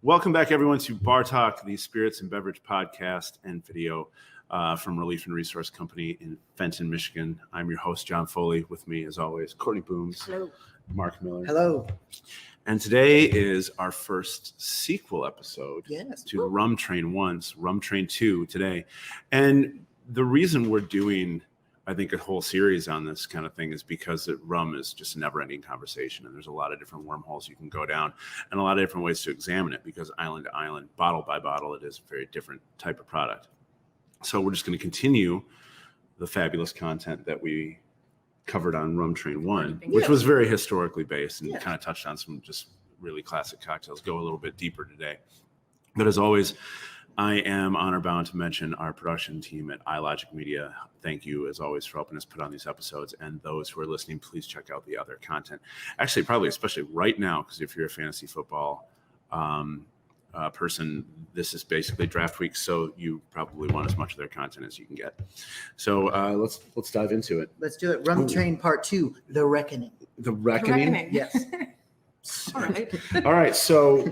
Welcome back, everyone, to Bar Talk, the spirits and beverage podcast and video from Relief and Resource Company in Fenton, Michigan. I'm your host, John Foley. With me, as always, Courtney Booms. Hello. Marc Miller. Hello. And today is our first sequel episode to Woo. Rum Train 1's Rum Train 2 today. And the reason we're doing, I think, a whole series on this kind of thing is because rum is just a never-ending conversation, and there's a lot of different wormholes you can go down and a lot of different ways to examine it, because island to island, bottle by bottle, it is a very different type of product. So we're just going to continue the fabulous content that we covered on Rum Train 1, which was very historically based and kind of touched on some just really classic cocktails. Go a little bit deeper today. But as always, I am honor bound to mention our production team at iLogic Media. Thank you, as always, for helping us put on these episodes. And those who are listening, please check out the other content. Actually, probably especially right now, because if you're a fantasy football person, this is basically draft week, so you probably want as much of their content as you can get. So let's dive into it. Let's do it. Rum Train Part 2, The Reckoning. The Reckoning? Yes. All right. All right. So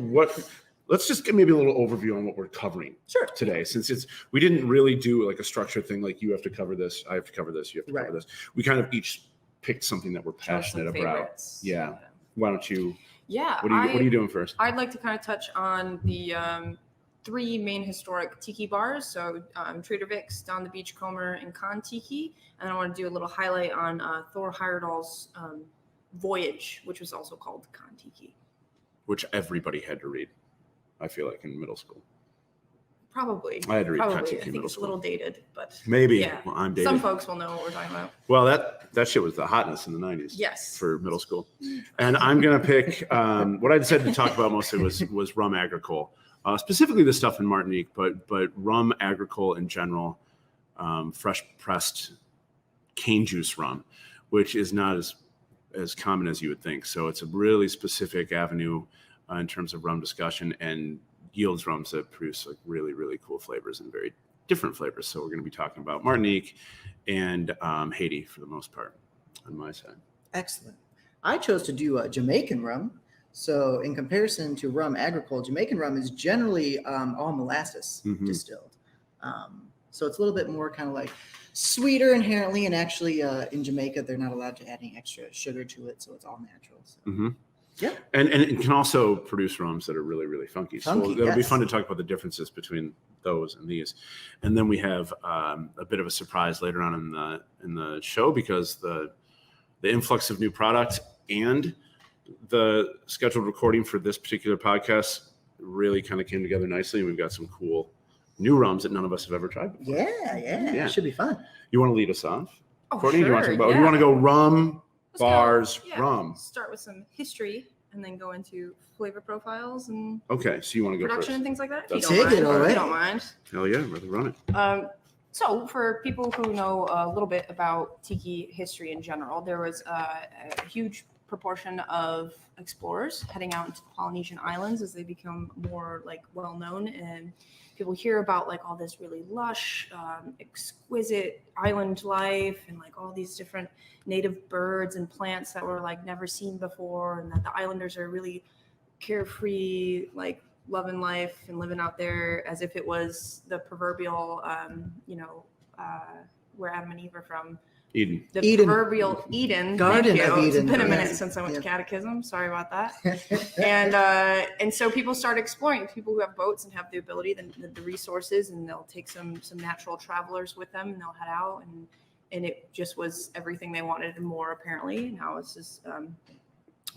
let's just get maybe a little overview on what we're covering today, since we didn't really do like a structured thing, like you have to cover this, I have to cover this, you have to cover this. We kind of each picked something that we're passionate about. Favorites. Yeah. Why don't you? Yeah. What are you doing first? I'd like to kind of touch on the three main historic tiki bars. So Trader Vic's, Down the Beachcomber, and Con Tiki. And I want to do a little highlight on Thor Heyerdahl's Voyage, which was also called Con Tiki. Which everybody had to read, I feel like, in middle school. Probably. I had to read Con Tiki I think in middle it's school. a little dated, but maybe. Yeah. Well, I'm dated. Some folks will know what we're talking about. Well, that shit was the hotness in the 90s. Yes. For middle school. And I'm going to pick what I decided to talk about mostly was Rum Agricole. Specifically the stuff in Martinique, but Rum Agricole in general, fresh pressed cane juice rum, which is not as common as you would think. So it's a really specific avenue in terms of rum discussion, and yields rums that produce like really, really cool flavors and very different flavors. So we're going to be talking about Martinique and Haiti for the most part on my side. Excellent. I chose to do Jamaican rum. So in comparison to Rum Agricole, Jamaican rum is generally all molasses distilled. So it's a little bit more kind of like sweeter inherently. And actually in Jamaica, they're not allowed to add any extra sugar to it. So it's all natural. So. Yeah. And it can also produce rums that are really, really funky. So it'll be fun to talk about the differences between those and these. And then we have a bit of a surprise later on in the show, because the influx of new product and the scheduled recording for this particular podcast really kind of came together nicely. And we've got some cool new rums that none of us have ever tried before. Yeah. It should be fun. You want to lead us off? Oh, Courtney, sure. do you want to go rum, bars, rum? Start with some history and then go into flavor profiles and Okay, so you want to go production first? and things like that. Let's If you take it, all If right. you don't mind. Hell yeah, rather run it. So for people who know a little bit about tiki history in general, there was a huge proportion of explorers heading out into the Polynesian islands as they become more like well known, and people hear about like all this really lush, exquisite island life and like all these different native birds and plants that were like never seen before, and that the islanders are really carefree, like loving life and living out there as if it was the proverbial, where Adam and Eve are from. Eden. The proverbial Eden. Garden of Eden. It's been a minute Yes. since I went to Yeah. catechism. Sorry about that. And so people start exploring. People who have boats and have the ability, the resources, and they'll take some natural travelers with them, and they'll head out, and it just was everything they wanted and more, apparently. Now it's just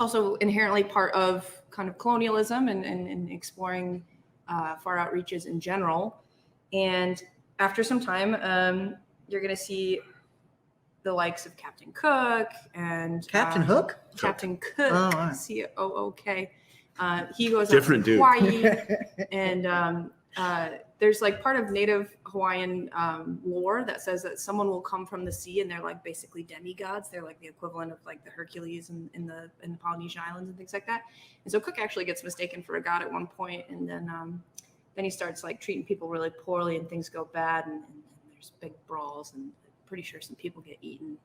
also inherently part of kind of colonialism and exploring far out reaches in general. And after some time, you're going to see the likes of Captain Cook and Captain Hook? Captain Cook, Oh, all right. Cook. He goes Different up to dude. Hawaii, and there's like part of native Hawaiian lore that says that someone will come from the sea, and they're like basically demigods. They're like the equivalent of like the Hercules in the Polynesian islands and things like that. And so Cook actually gets mistaken for a god at one point, and then he starts like treating people really poorly, and things go bad, and there's big brawls, and pretty sure some people get eaten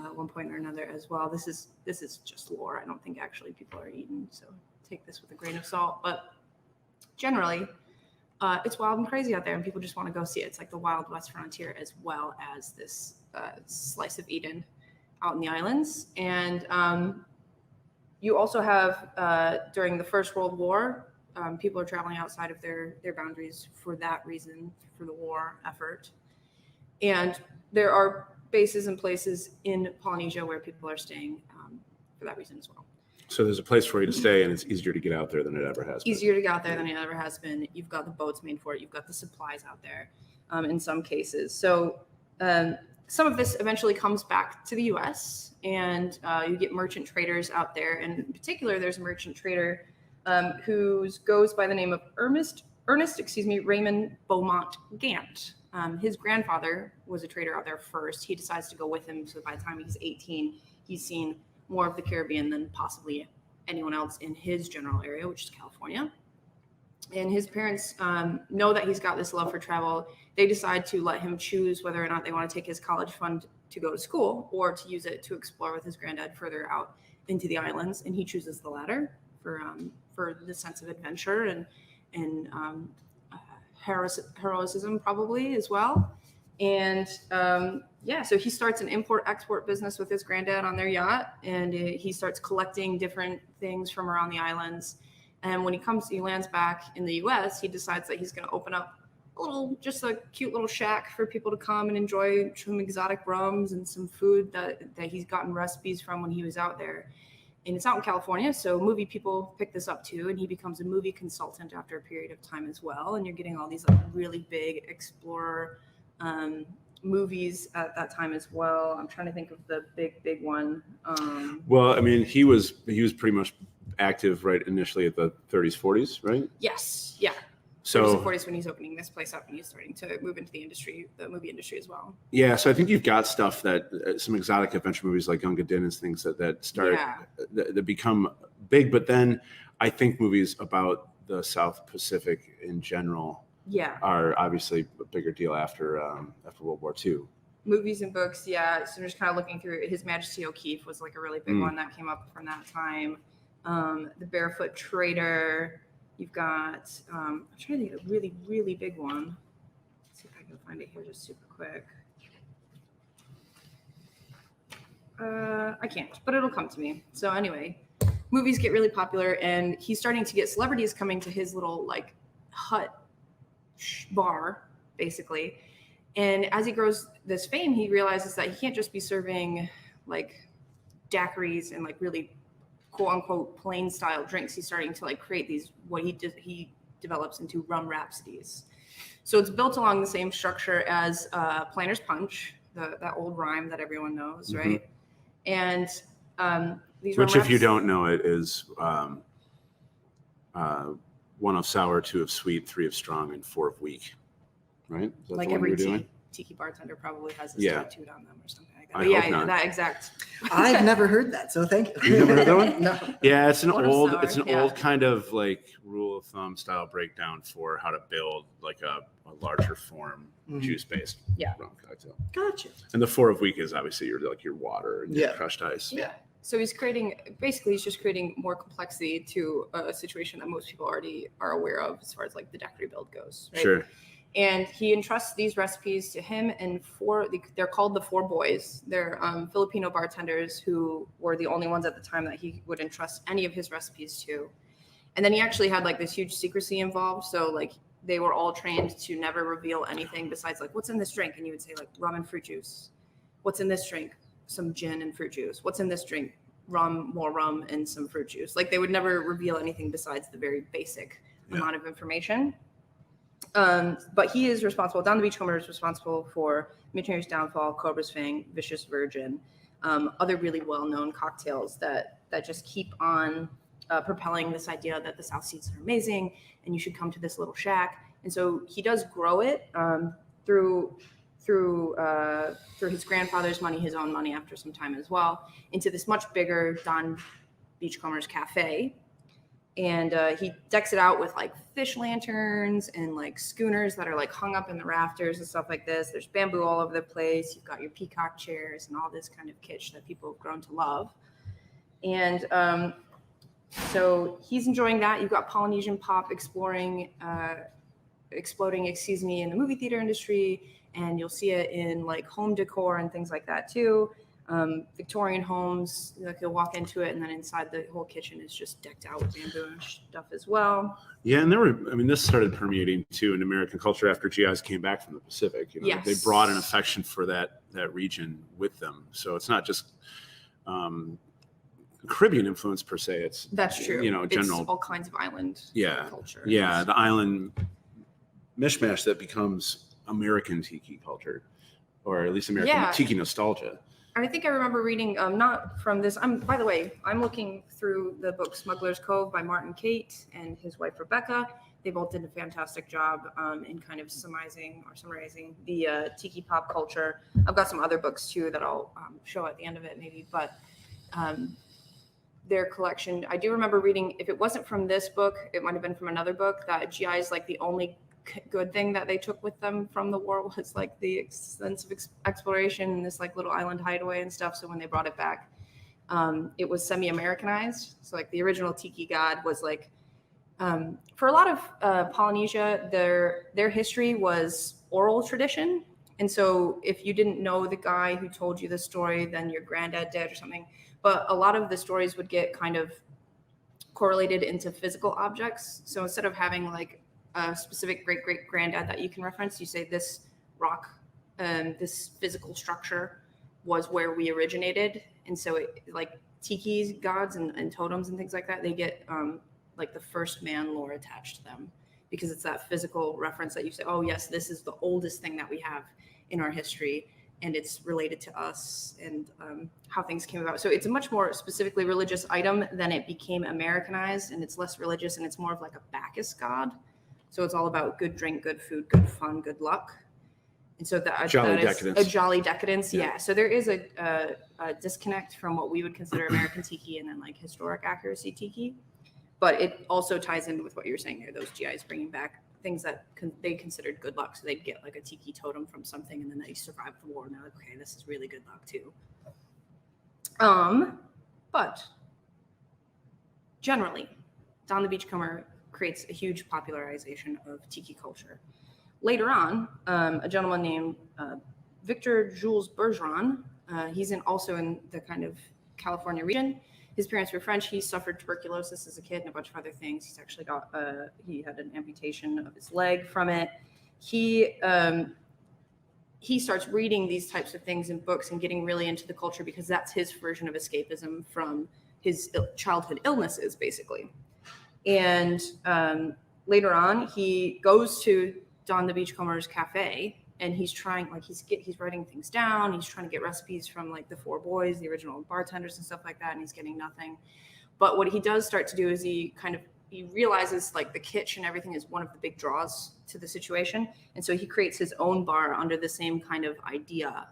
at one point or another as well. This is just lore. I don't think actually people are eaten, so take this with a grain of salt. But generally, it's wild and crazy out there, and people just want to go see it. It's like the Wild West frontier, as well as this slice of Eden out in the islands. And you also have, during the First World War, people are traveling outside of their boundaries for that reason, for the war effort. And there are bases and places in Polynesia where people are staying for that reason as well. So there's a place for you to stay, and it's easier to get out there than it ever has been. Easier to get out there than it ever has been. You've got the boats made for it. You've got the supplies out there in some cases. So some of this eventually comes back to the U.S., and you get merchant traders out there. And in particular, there's a merchant trader who goes by the name of Ernest Raymond Beaumont Gant. His grandfather was a trader out there first. He decides to go with him. So by the time he's 18, he's seen more of the Caribbean than possibly anyone else in his general area, which is California. And his parents know that he's got this love for travel. They decide to let him choose whether or not they want to take his college fund to go to school or to use it to explore with his granddad further out into the islands. And he chooses the latter for the sense of adventure and heroism probably as well. And so he starts an import-export business with his granddad on their yacht, and he starts collecting different things from around the islands. And when he lands back in the U.S., he decides that he's going to open up just a cute little shack for people to come and enjoy some exotic rums and some food that he's gotten recipes from when he was out there. And it's out in California, so movie people pick this up too, and he becomes a movie consultant after a period of time as well. And you're getting all these like really big explorer movies at that time as well. I'm trying to think of the big one. Well, I mean, he was pretty much active right initially at the 30s, 40s, right? Yes, yeah. So 40s when he's opening this place up and he's starting to move into the movie industry as well. Yeah, so I think you've got stuff that some exotic adventure movies like Gunga Din and things that start that become big, but then I think movies about the South Pacific in general are obviously a bigger deal after World War II. Movies and books, yeah. So I'm just kind of looking through. His Majesty O'Keefe was like a really big one that came up from that time. The Barefoot Trader. You've got, I'm trying to think of a really, really big one. Let's see if I can find it here just super quick. I can't, but it'll come to me. So anyway, movies get really popular, and he's starting to get celebrities coming to his little like hut bar, basically. And as he grows this fame, he realizes that he can't just be serving like daiquiris and like really quote unquote plain style drinks. He's starting to like create these, what he develops into rum rhapsodies. So it's built along the same structure as Planter's Punch, that old rhyme that everyone knows, right? And these which, if you don't know it, is 1 of sour, 2 of sweet, 3 of strong, and 4 of weak, right? Is that like the one every tiki bartender probably has this tattooed on them or something like that. I hope not. That exact. I've never heard that, so thank you. You've never heard that one? No. Yeah, it's an Sour, old kind of like rule of thumb style breakdown for how to build like a larger form juice-based rum cocktail. Gotcha. And the 4 of weak is obviously your water and your crushed ice. Yeah. So he's just creating more complexity to a situation that most people already are aware of as far as like the daiquiri build goes. Right? Sure. And he entrusts these recipes to him and they're called the 4 boys. They're Filipino bartenders who were the only ones at the time that he would entrust any of his recipes to. And then he actually had like this huge secrecy involved. So like they were all trained to never reveal anything besides like, what's in this drink? And you would say like rum and fruit juice. What's in this drink? Some gin and fruit juice. What's in this drink? More rum and some fruit juice. Like they would never reveal anything besides the very basic amount of information. But he is responsible. Down the Beachcomber is responsible for Missionary's Downfall, Cobra's Fang, Vicious Virgin, other really well-known cocktails that just keep on propelling this idea that the South Seas are amazing and you should come to this little shack. And so he does grow it through his grandfather's money, his own money after some time as well, into this much bigger Don Beachcomber's Cafe. And he decks it out with like fish lanterns and like schooners that are like hung up in the rafters and stuff like this. There's bamboo all over the place. You've got your peacock chairs and all this kind of kitsch that people have grown to love. And So he's enjoying that. You've got Polynesian pop exploding, in the movie theater industry, and you'll see it in like home decor and things like that too. Victorian homes, like you'll walk into it, and then inside the whole kitchen is just decked out with bamboo and stuff as well. Yeah, and this started permeating too in American culture after GIs came back from the Pacific. Yes. They brought an affection for that region with them. So it's not just Caribbean influence per se. That's true. General, it's all kinds of island culture. Yeah, the island mishmash that becomes American tiki culture, or at least American tiki nostalgia. I think I remember reading, not from this. By the way, I'm looking through the book Smuggler's Cove by Marc and Kate and his wife Rebecca. They both did a fantastic job in kind of summarizing the tiki pop culture. I've got some other books too that I'll show at the end of it maybe, but their collection, I do remember reading, if it wasn't from this book, it might have been from another book, that GI is like the only good thing that they took with them from the war was like the extensive exploration and this like little island hideaway and stuff. So when they brought it back, it was semi-Americanized. So like the original tiki god was like, for a lot of Polynesia, their history was oral tradition. And so if you didn't know the guy who told you the story, then your granddad did or something. But a lot of the stories would get kind of correlated into physical objects. So instead of having like a specific great-great-granddad that you can reference, you say this rock, this physical structure was where we originated. And so like tiki's gods and totems and things like that, they get like the first man lore attached to them because it's that physical reference that you say, oh yes, this is the oldest thing that we have in our history and it's related to us and how things came about. So it's a much more specifically religious item than it became Americanized, and it's less religious and it's more of like a Bacchus god. So it's all about good drink, good food, good fun, good luck. And so that is a jolly decadence. Yeah. So there is a disconnect from what we would consider American tiki and then like historic accuracy tiki. But it also ties in with what you're saying there, those GIs bringing back things that they considered good luck. So they'd get like a tiki totem from something and then they survived the war and they're like, okay, this is really good luck too. But generally, Don the Beachcomber creates a huge popularization of tiki culture. Later on, a gentleman named Victor Jules Bergeron, he's also in the kind of California region. His parents were French. He suffered tuberculosis as a kid and a bunch of other things. He's actually he had an amputation of his leg from it. He starts reading these types of things in books and getting really into the culture because that's his version of escapism from his childhood illnesses, basically. And later on, he goes to Don the Beachcomber's cafe, and he's trying, like, he's writing things down. He's trying to get recipes from like the Four Boys, the original bartenders and stuff like that, and he's getting nothing. But what he does start to do is he realizes like the kitsch and everything is one of the big draws to the situation, and so he creates his own bar under the same kind of idea.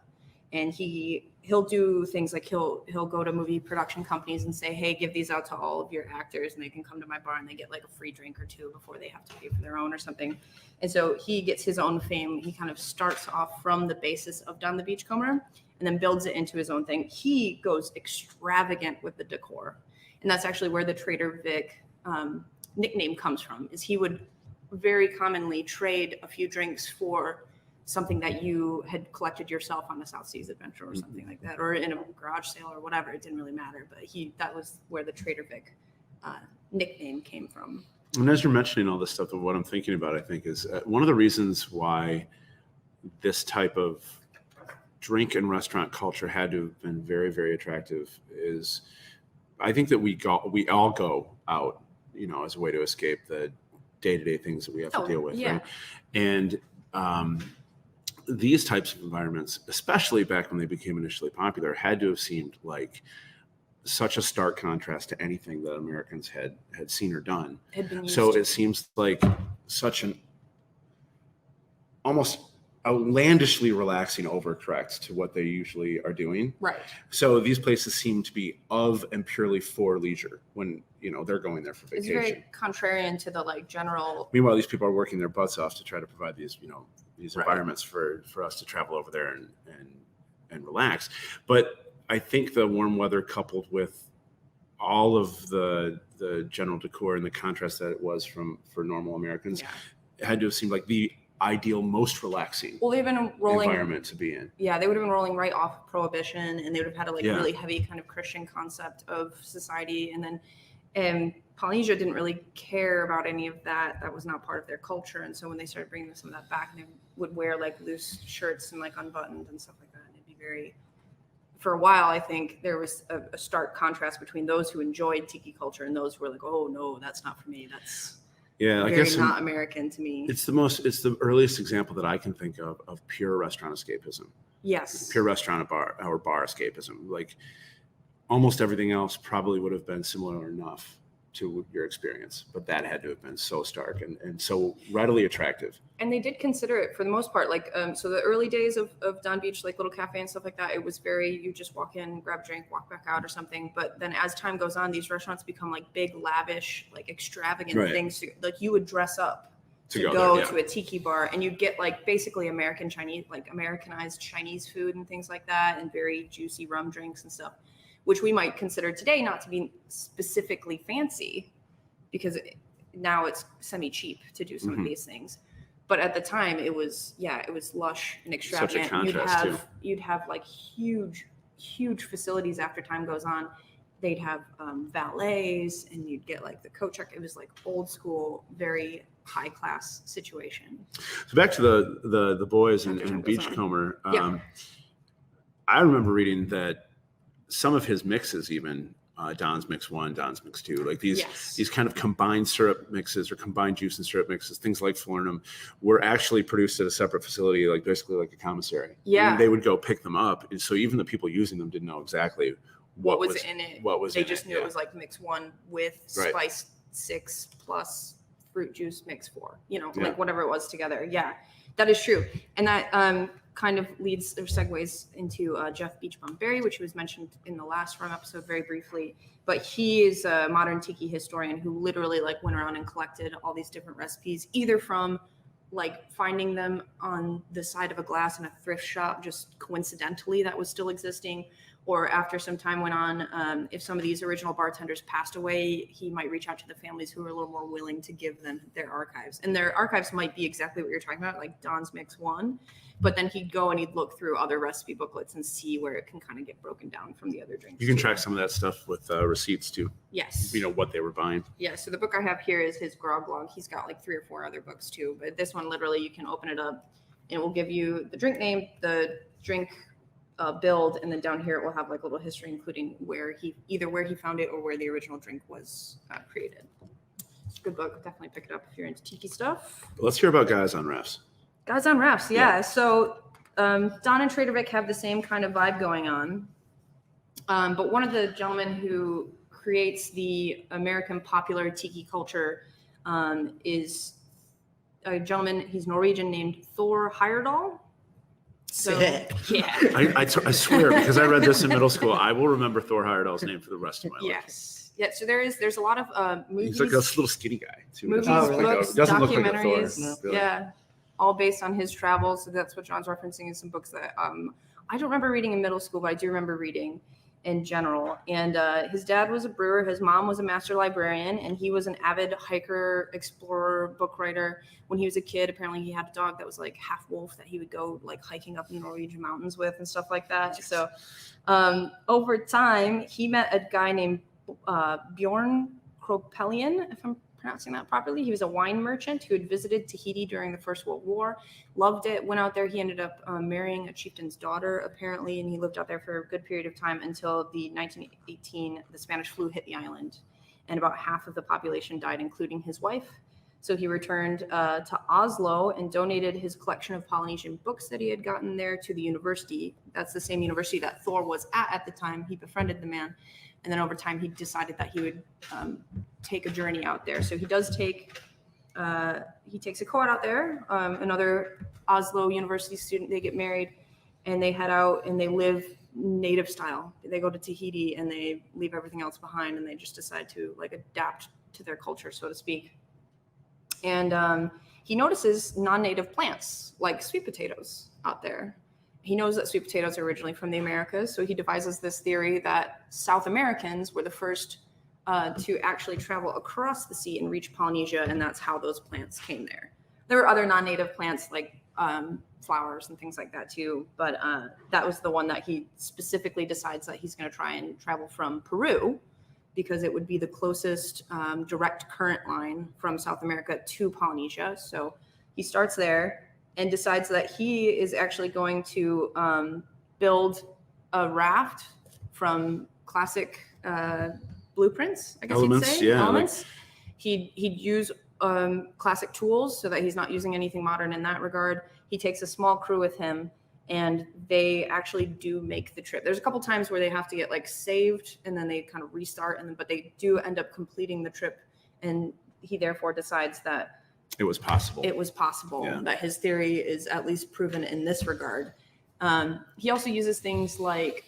And he'll do things like he'll go to movie production companies and say, hey, give these out to all of your actors and they can come to my bar and they get like a free drink or two before they have to pay for their own or something. And so he gets his own fame. He kind of starts off from the basis of Don the Beachcomber and then builds it into his own thing. He goes extravagant with the decor. And that's actually where the Trader Vic nickname comes from, is he would very commonly trade a few drinks for something that you had collected yourself on a South Seas adventure or something like that, or in a garage sale or whatever. It didn't really matter, but that was where the Trader Vic nickname came from. And as you're mentioning all this stuff, what I'm thinking about, I think, is one of the reasons why this type of drink and restaurant culture had to have been very, very attractive is I think that we all go out, as a way to escape the day-to-day things that we have to deal with. Yeah. Right? And these types of environments, especially back when they became initially popular, had to have seemed like such a stark contrast to anything that Americans had seen or done. So it seems like such an almost outlandishly relaxing overcorrect to what they usually are doing. Right. So these places seem to be of and purely for leisure when, they're going there for vacation. It's very contrarian to the like general. Meanwhile, these people are working their butts off to try to provide these, these Right. environments for us to travel over there and relax. But I think the warm weather coupled with all of the general decor and the contrast that it was for normal Americans, it had to have seemed like the ideal, most relaxing Well, they've been rolling environment to be in. Yeah, they would have been rolling right off of Prohibition, and they would have had a really heavy kind of Christian concept of society. And then Polynesia didn't really care about any of that. That was not part of their culture. And so when they started bringing some of that back, they would wear like loose shirts and like unbuttoned and stuff like that. And it'd be very, for a while, I think there was a stark contrast between those who enjoyed tiki culture and those who were like, oh no, that's not for me. That's I guess not American to me. It's the earliest example that I can think of pure restaurant escapism. Yes. Pure restaurant or bar escapism. Like almost everything else probably would have been similar enough to your experience, but that had to have been so stark and so readily attractive. And they did consider it for the most part, like, so the early days of Don Beach, like little cafe and stuff like that, it was very, you just walk in, grab a drink, walk back out or something. But then as time goes on, these restaurants become like big, lavish, like extravagant things. Like you would dress up to go to a tiki bar, and you'd get like basically Americanized Chinese food and things like that, and very juicy rum drinks and stuff, which we might consider today not to be specifically fancy, because now it's semi-cheap to do some of these things. But at the time, it was lush and extravagant. Such a contrast, you'd have like huge facilities after time goes on. They'd have valets, and you'd get like the coat check. It was like old school, very high class situation. So back to the boys and Beachcomber. I remember reading that some of his mixes, even Don's Mix 1, Don's Mix 2, like these kind of combined syrup mixes or combined juice and syrup mixes, things like Flornum, were actually produced at a separate facility, like basically like a commissary. Yeah. And they would go pick them up. And so even the people using them didn't know exactly what was in it. They just knew it was like Mix 1 with Spice 6 plus fruit juice Mix 4, like whatever it was together. Yeah, that is true. And that kind of leads or segues into Jeff Beachbum Berry, which was mentioned in the last Rum episode very briefly. But he is a modern tiki historian who literally like went around and collected all these different recipes, either from like finding them on the side of a glass in a thrift shop, just coincidentally that was still existing, or after some time went on, if some of these original bartenders passed away, he might reach out to the families who were a little more willing to give them their archives. And their archives might be exactly what you're talking about, like Don's Mix 1, but then he'd go and he'd look through other recipe booklets and see where it can kind of get broken down from the other drinks. You can track some of that stuff with receipts too. Yes. What they were buying. Yeah, so the book I have here is his grog log. He's got like 3 or 4 other books too, but this one literally you can open it up and it will give you the drink name, the drink build, and then down here it will have like a little history, including where he found it or where the original drink was created. It's a good book. Definitely pick it up if you're into tiki stuff. Let's hear about Guys on Refs. Guys on Refs, yeah. So Don and Trader Vic have the same kind of vibe going on, but one of the gentlemen who creates the American popular tiki culture is a gentleman. He's Norwegian, named Thor Heyerdahl. So, yeah. I swear, because I read this in middle school, I will remember Thor Heyerdahl's name for the rest of my life. Yes. Yeah, so there's a lot of movies. He's like a little skinny guy, too. Movies, books, documentaries. Yeah, all based on his travels. So that's what John's referencing in some books that I don't remember reading in middle school, but I do remember reading in general. And his dad was a brewer. His mom was a master librarian, and he was an avid hiker, explorer, book writer. When he was a kid, apparently he had a dog that was like half wolf that he would go like hiking up in the Norwegian mountains with and stuff like that. Yes. So over time, he met a guy named Bjorn Kropelian, if I'm pronouncing that properly. He was a wine merchant who had visited Tahiti during the First World War, loved it, went out there. He ended up marrying a chieftain's daughter, apparently, and he lived out there for a good period of time until the 1918, the Spanish flu hit the island, and about half of the population died, including his wife. So he returned to Oslo and donated his collection of Polynesian books that he had gotten there to the university. That's the same university that Thor was at the time. He befriended the man. And then over time, he decided that he would take a journey out there. So he does he takes a coat out there, another Oslo University student. They get married and they head out and they live native style. They go to Tahiti and they leave everything else behind and they just decide to like adapt to their culture, so to speak. And he notices non-native plants like sweet potatoes out there. He knows that sweet potatoes are originally from the Americas, so he devises this theory that South Americans were the first to actually travel across the sea and reach Polynesia, and that's how those plants came there. There were other non-native plants like flowers and things like that too, but that was the one that he specifically decides that he's going to try and travel from Peru, because it would be the closest direct current line from South America to Polynesia. So he starts there and decides that he is actually going to build a raft from classic blueprints, I guess Elements, you'd say. yeah, Elements. He'd use classic tools so that he's not using anything modern in that regard. He takes a small crew with him, and they actually do make the trip. There's a couple times where they have to get like saved, and then they kind of restart, but they do end up completing the trip. And he therefore decides that it was possible. That his theory is at least proven in this regard. He also uses things like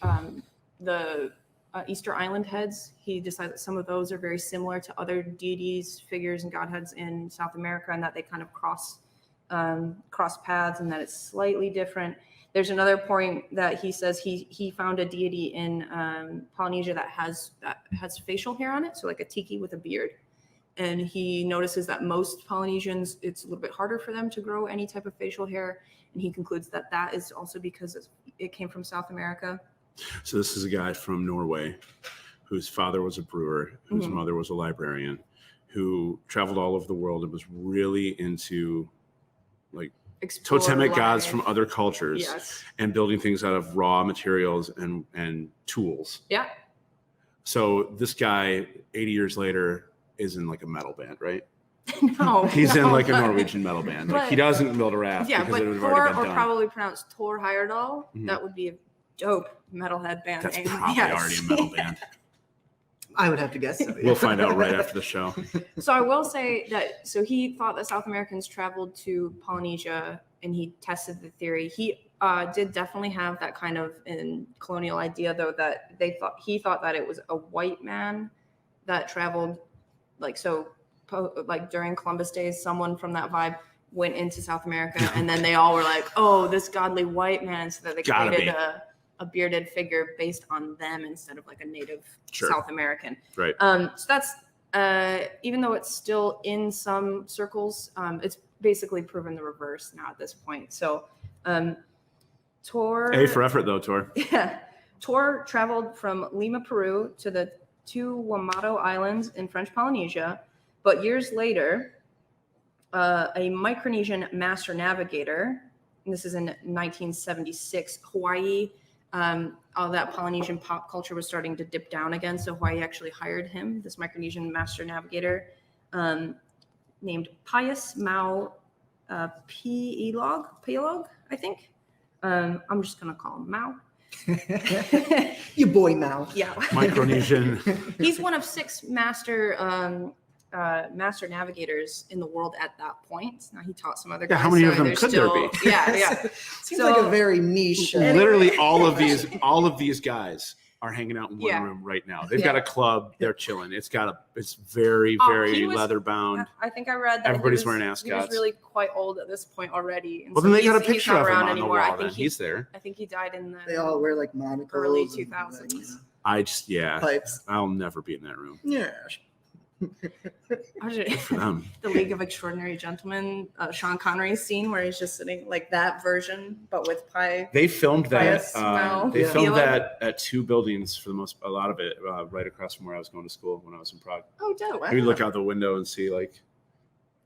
the Easter Island heads. He decides that some of those are very similar to other deities, figures, and godheads in South America, and that they kind of cross paths, and that it's slightly different. There's another point that he says he found a deity in Polynesia that has facial hair on it, so like a tiki with a beard. And he notices that most Polynesians, it's a little bit harder for them to grow any type of facial hair, and he concludes that that is also because it came from South America. So this is a guy from Norway whose father was a brewer, whose mother was a librarian, who traveled all over the world and was really into like totemic gods from other cultures, and building things out of raw materials and tools. Yeah. So this guy, 80 years later, is in like a metal band, right? No, he's in like a Norwegian metal band. Like he doesn't build a raft. Yeah, because but it would have Thor, already been or done. probably pronounced Thor Heyerdahl. That would be a dope metalhead band That's name. probably already a metal band. I would have to guess so. Yeah. We'll find out right after the show. So I will say that, so he thought that South Americans traveled to Polynesia, and he tested the theory. He did definitely have that kind of colonial idea, though, that he thought that it was a white man that traveled, like during Columbus days, someone from that vibe went into South America, and then they all were like, oh, this godly white man, so that they created a bearded figure based on them instead of like a native South American. Right. So that's, even though it's still in some circles, it's basically proven the reverse now at this point. So Tor... A for effort, though, Tor. Yeah. Tor traveled from Lima, Peru to the two Wamado Islands in French Polynesia, but years later, a Micronesian master navigator, and this is in 1976, Hawaii, all that Polynesian pop culture was starting to dip down again, so Hawaii actually hired him, this Micronesian master navigator, named Pius Mau Pielog, I think. I'm just going to call him Mau. You boy Mao. Yeah. Micronesian. He's one of 6 master navigators in the world at that point. Now he taught some other guys. How many of them there's could there be? Yeah. Seems like a very niche. Literally all of these guys are hanging out in one room right now. They've got a club. They're chilling. It's very, very leather bound. I think I read that everybody's wearing ascots. He was really quite old at this point already. And well, so then they got a picture of him on anymore. the wall. Then he's there. I think he died in the They all wear like monocles. early 2000s. Pipes. I'll never be in that room. Yeah. Good for them. The League of Extraordinary Gentlemen, Sean Connery's scene where he's just sitting like that version, but with pie. They filmed that. They filmed Yeah. that at 2 buildings for a lot of it, right across from where I was going to school when I was in Prague. Oh, dope. Wow. We look out the window and see like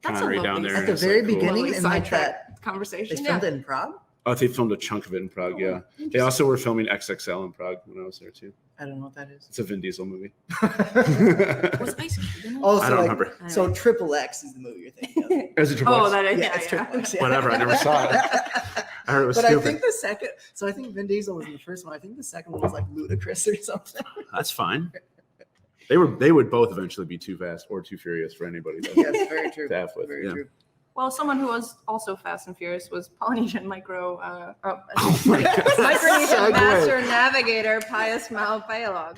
That's a Connery lovely down there. At and the it's very like, cool. beginning, Lovely and like sidetrack that, conversation. they filmed it in Prague. Oh, they filmed a chunk of it in Prague. Yeah, they also were filming XXL in Prague when I was there too. I don't know what that is. It's a Vin Diesel movie. Was Ice Cube in it? Also, I don't like, remember. So Triple X is the movie you're thinking of. Is it Triple Oh, X? that is, Yeah, it's Triple X. Yeah. Whatever, I never saw it. I heard it was But stupid. I think the second, so I think Vin Diesel was in the first one. I think the second one was like Ludacris or something. That's fine. They would both eventually be too fast or too furious for anybody. Yes, very true. To have with, Very yeah. true. Well, someone who was also fast and furious was Polynesian Oh my God. Micronesian Segue. master navigator Pius Mau Pielog.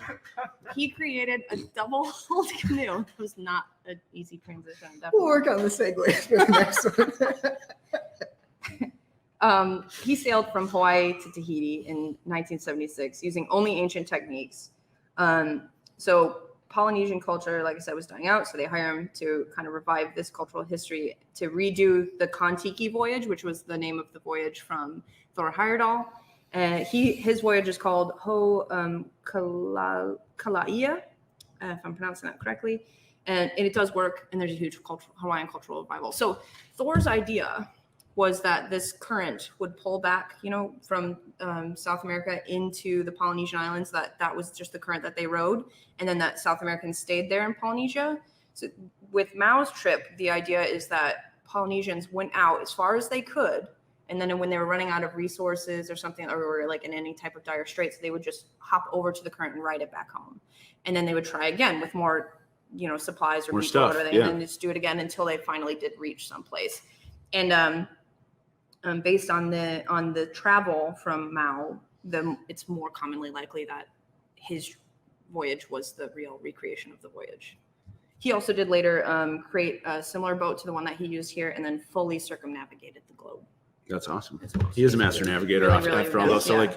He created a double-hulled canoe. It was not an easy transition. We'll Definitely. work on the segues for the next one. He sailed from Hawaii to Tahiti in 1976 using only ancient techniques. So Polynesian culture, like I said, was dying out, so they hire him to kind of revive this cultural history, to redo the Kon-Tiki voyage, which was the name of the voyage from Thor Heyerdahl. His voyage is called Kalaia, if I'm pronouncing that correctly, and it does work, and there's a huge Hawaiian cultural revival. So Thor's idea was that this current would pull back, from South America into the Polynesian islands, that was just the current that they rode, and then that South Americans stayed there in Polynesia. So with Mao's trip, the idea is that Polynesians went out as far as they could, and then when they were running out of resources or something, or were like in any type of dire straits, they would just hop over to the current and ride it back home. And then they would try again with more, supplies or more people stuff, or whatever, and then just do it again until they finally did reach someplace. And based on the travel from Mao, it's more commonly likely that his voyage was the real recreation of the voyage. He also did later create a similar boat to the one that he used here, and then fully circumnavigated the globe. That's awesome. He is a master navigator Really, after all those. So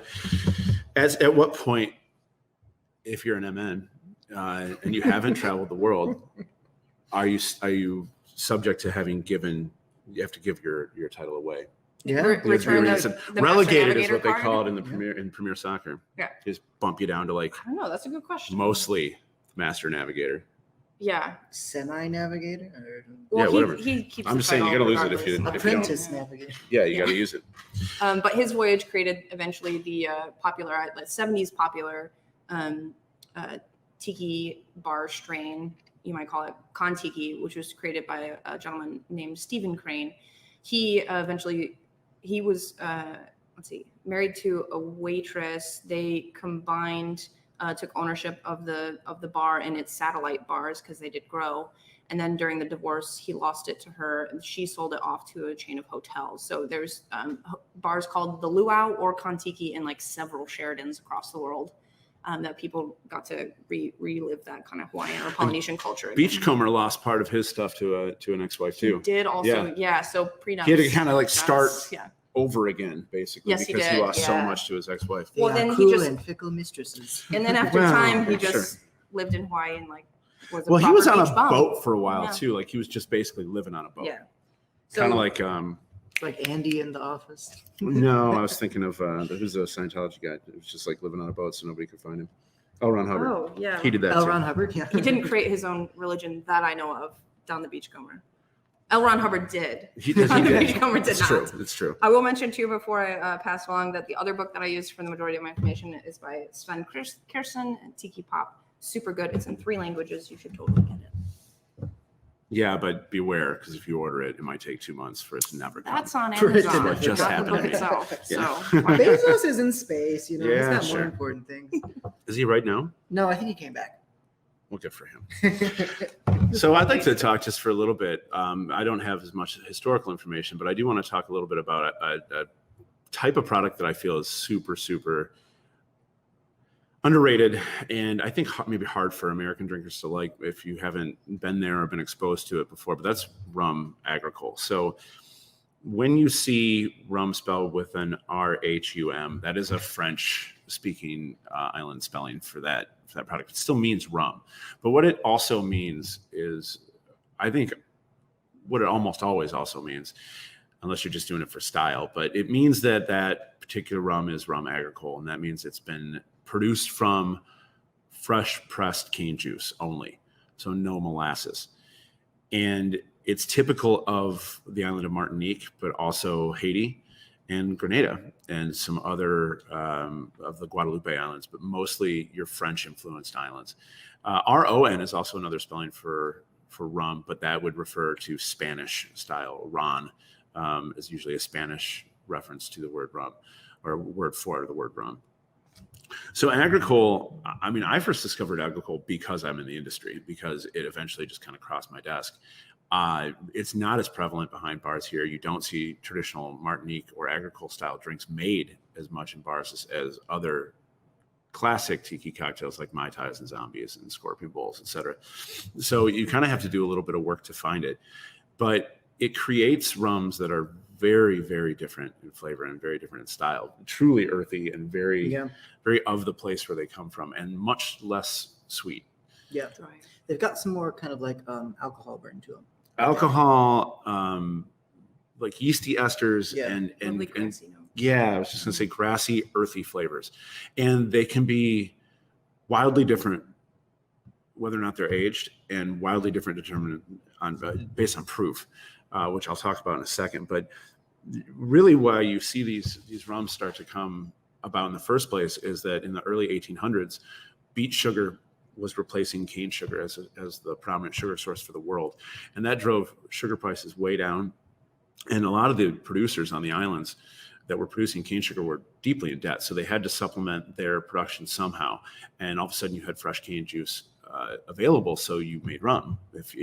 at what point, if you're an MN and you haven't traveled the world, are you subject to you have to give your title away? Yeah. Relegated is what they call it in the in Premier Soccer. Yeah. Just bump you down to I don't know. That's a good question. mostly master navigator. Yeah. Semi-navigator? Well, Yeah, whatever. He keeps I'm the just saying you title got to lose it if you regardless. Apprentice navigator. Yeah, you got to use it. But his voyage created eventually the popular, 70s popular tiki bar strain, you might call it Kon-Tiki, which was created by a gentleman named Stephen Crane. He was married to a waitress. They combined, took ownership of the bar and its satellite bars because they did grow. And then during the divorce, he lost it to her, and she sold it off to a chain of hotels. So there's bars called the Luau or Kon-Tiki in like several Sheratons across the world, that people got to relive that kind of Hawaiian or Polynesian culture again. Beachcomber lost part of his stuff to an ex-wife too. He did also, so prenups. He had to kind of like start Yeah. over again, basically, Yes, he because he did, lost so yeah. much to his ex-wife. They Well, are then he cruel just- and fickle mistresses. And then after Well, time, he sure. just lived in Hawaii and like was a Well, he proper was on a beach bum. boat for a while Yeah. too. Like he was just basically living on a boat. Yeah. Kind of like Like Andy in The Office. no, I was thinking of who's a Scientology guy. It was just like living on a boat so nobody could find him. L. Ron Hubbard. Oh, yeah. He did that L. too. Ron Hubbard, yeah. He didn't create his own religion that I know of down the Beachcomber. L. Ron Hubbard did. He did. Down He the did. Beachcomber did It's not. true. It's true. I will mention too before I pass along that the other book that I used for the majority of my information is by Sven Kersen and Tiki Pop. Super good. It's in 3 languages. You should totally get it. Yeah, but beware, because if you order it, it might take 2 months for it to never come. That's on For it to Amazon, never just not happen the to book me. itself. Yeah. So Bezos is in space, he's Yeah, got sure. more important things. Is he right now? No, I think he came back. Well, good for him. So I'd like to talk just for a little bit. I don't have as much historical information, but I do want to talk a little bit about a type of product that I feel is super, super underrated, and I think maybe hard for American drinkers to like if you haven't been there or been exposed to it before, but that's Rum Agricole. So when you see rum spelled with an RHUM, that is a French-speaking island spelling for that product. It still means rum. But what it also means is, I think, what it almost always also means, unless you're just doing it for style, but it means that that particular rum is Rum Agricole, and that means it's been produced from fresh pressed cane juice only, so no molasses. And it's typical of the island of Martinique, but also Haiti and Grenada and some other of the Guadalupe Islands, but mostly your French-influenced islands. RON is also another spelling for rum, but that would refer to Spanish style. Ron is usually a Spanish reference to the word rum, or word for the word rum. So Agricole, I mean, I first discovered Agricole because I'm in the industry, because it eventually just kind of crossed my desk. It's not as prevalent behind bars here. You don't see traditional Martinique or Agricole style drinks made as much in bars as other classic tiki cocktails like Mai Tais and Zombies and Scorpion Bowls, etc. So you kind of have to do a little bit of work to find it. But it creates rums that are very, very different in flavor and very different in style, truly earthy and very of the place where they come from, and much less sweet. Yeah. Dry. They've got some more kind of like alcohol burn to them. Alcohol, like yeasty esters Yeah. and Lovely grassy note. yeah, I was just gonna say grassy, earthy flavors, and they can be wildly different whether or not they're aged, and wildly different determined on based on proof, which I'll talk about in a second. But really, why you see these rums start to come about in the first place is that in the early 1800s, beet sugar was replacing cane sugar as the prominent sugar source for the world, and that drove sugar prices way down. And a lot of the producers on the islands that were producing cane sugar were deeply in debt, so they had to supplement their production somehow. And all of a sudden, you had fresh cane juice available, so you made rum. If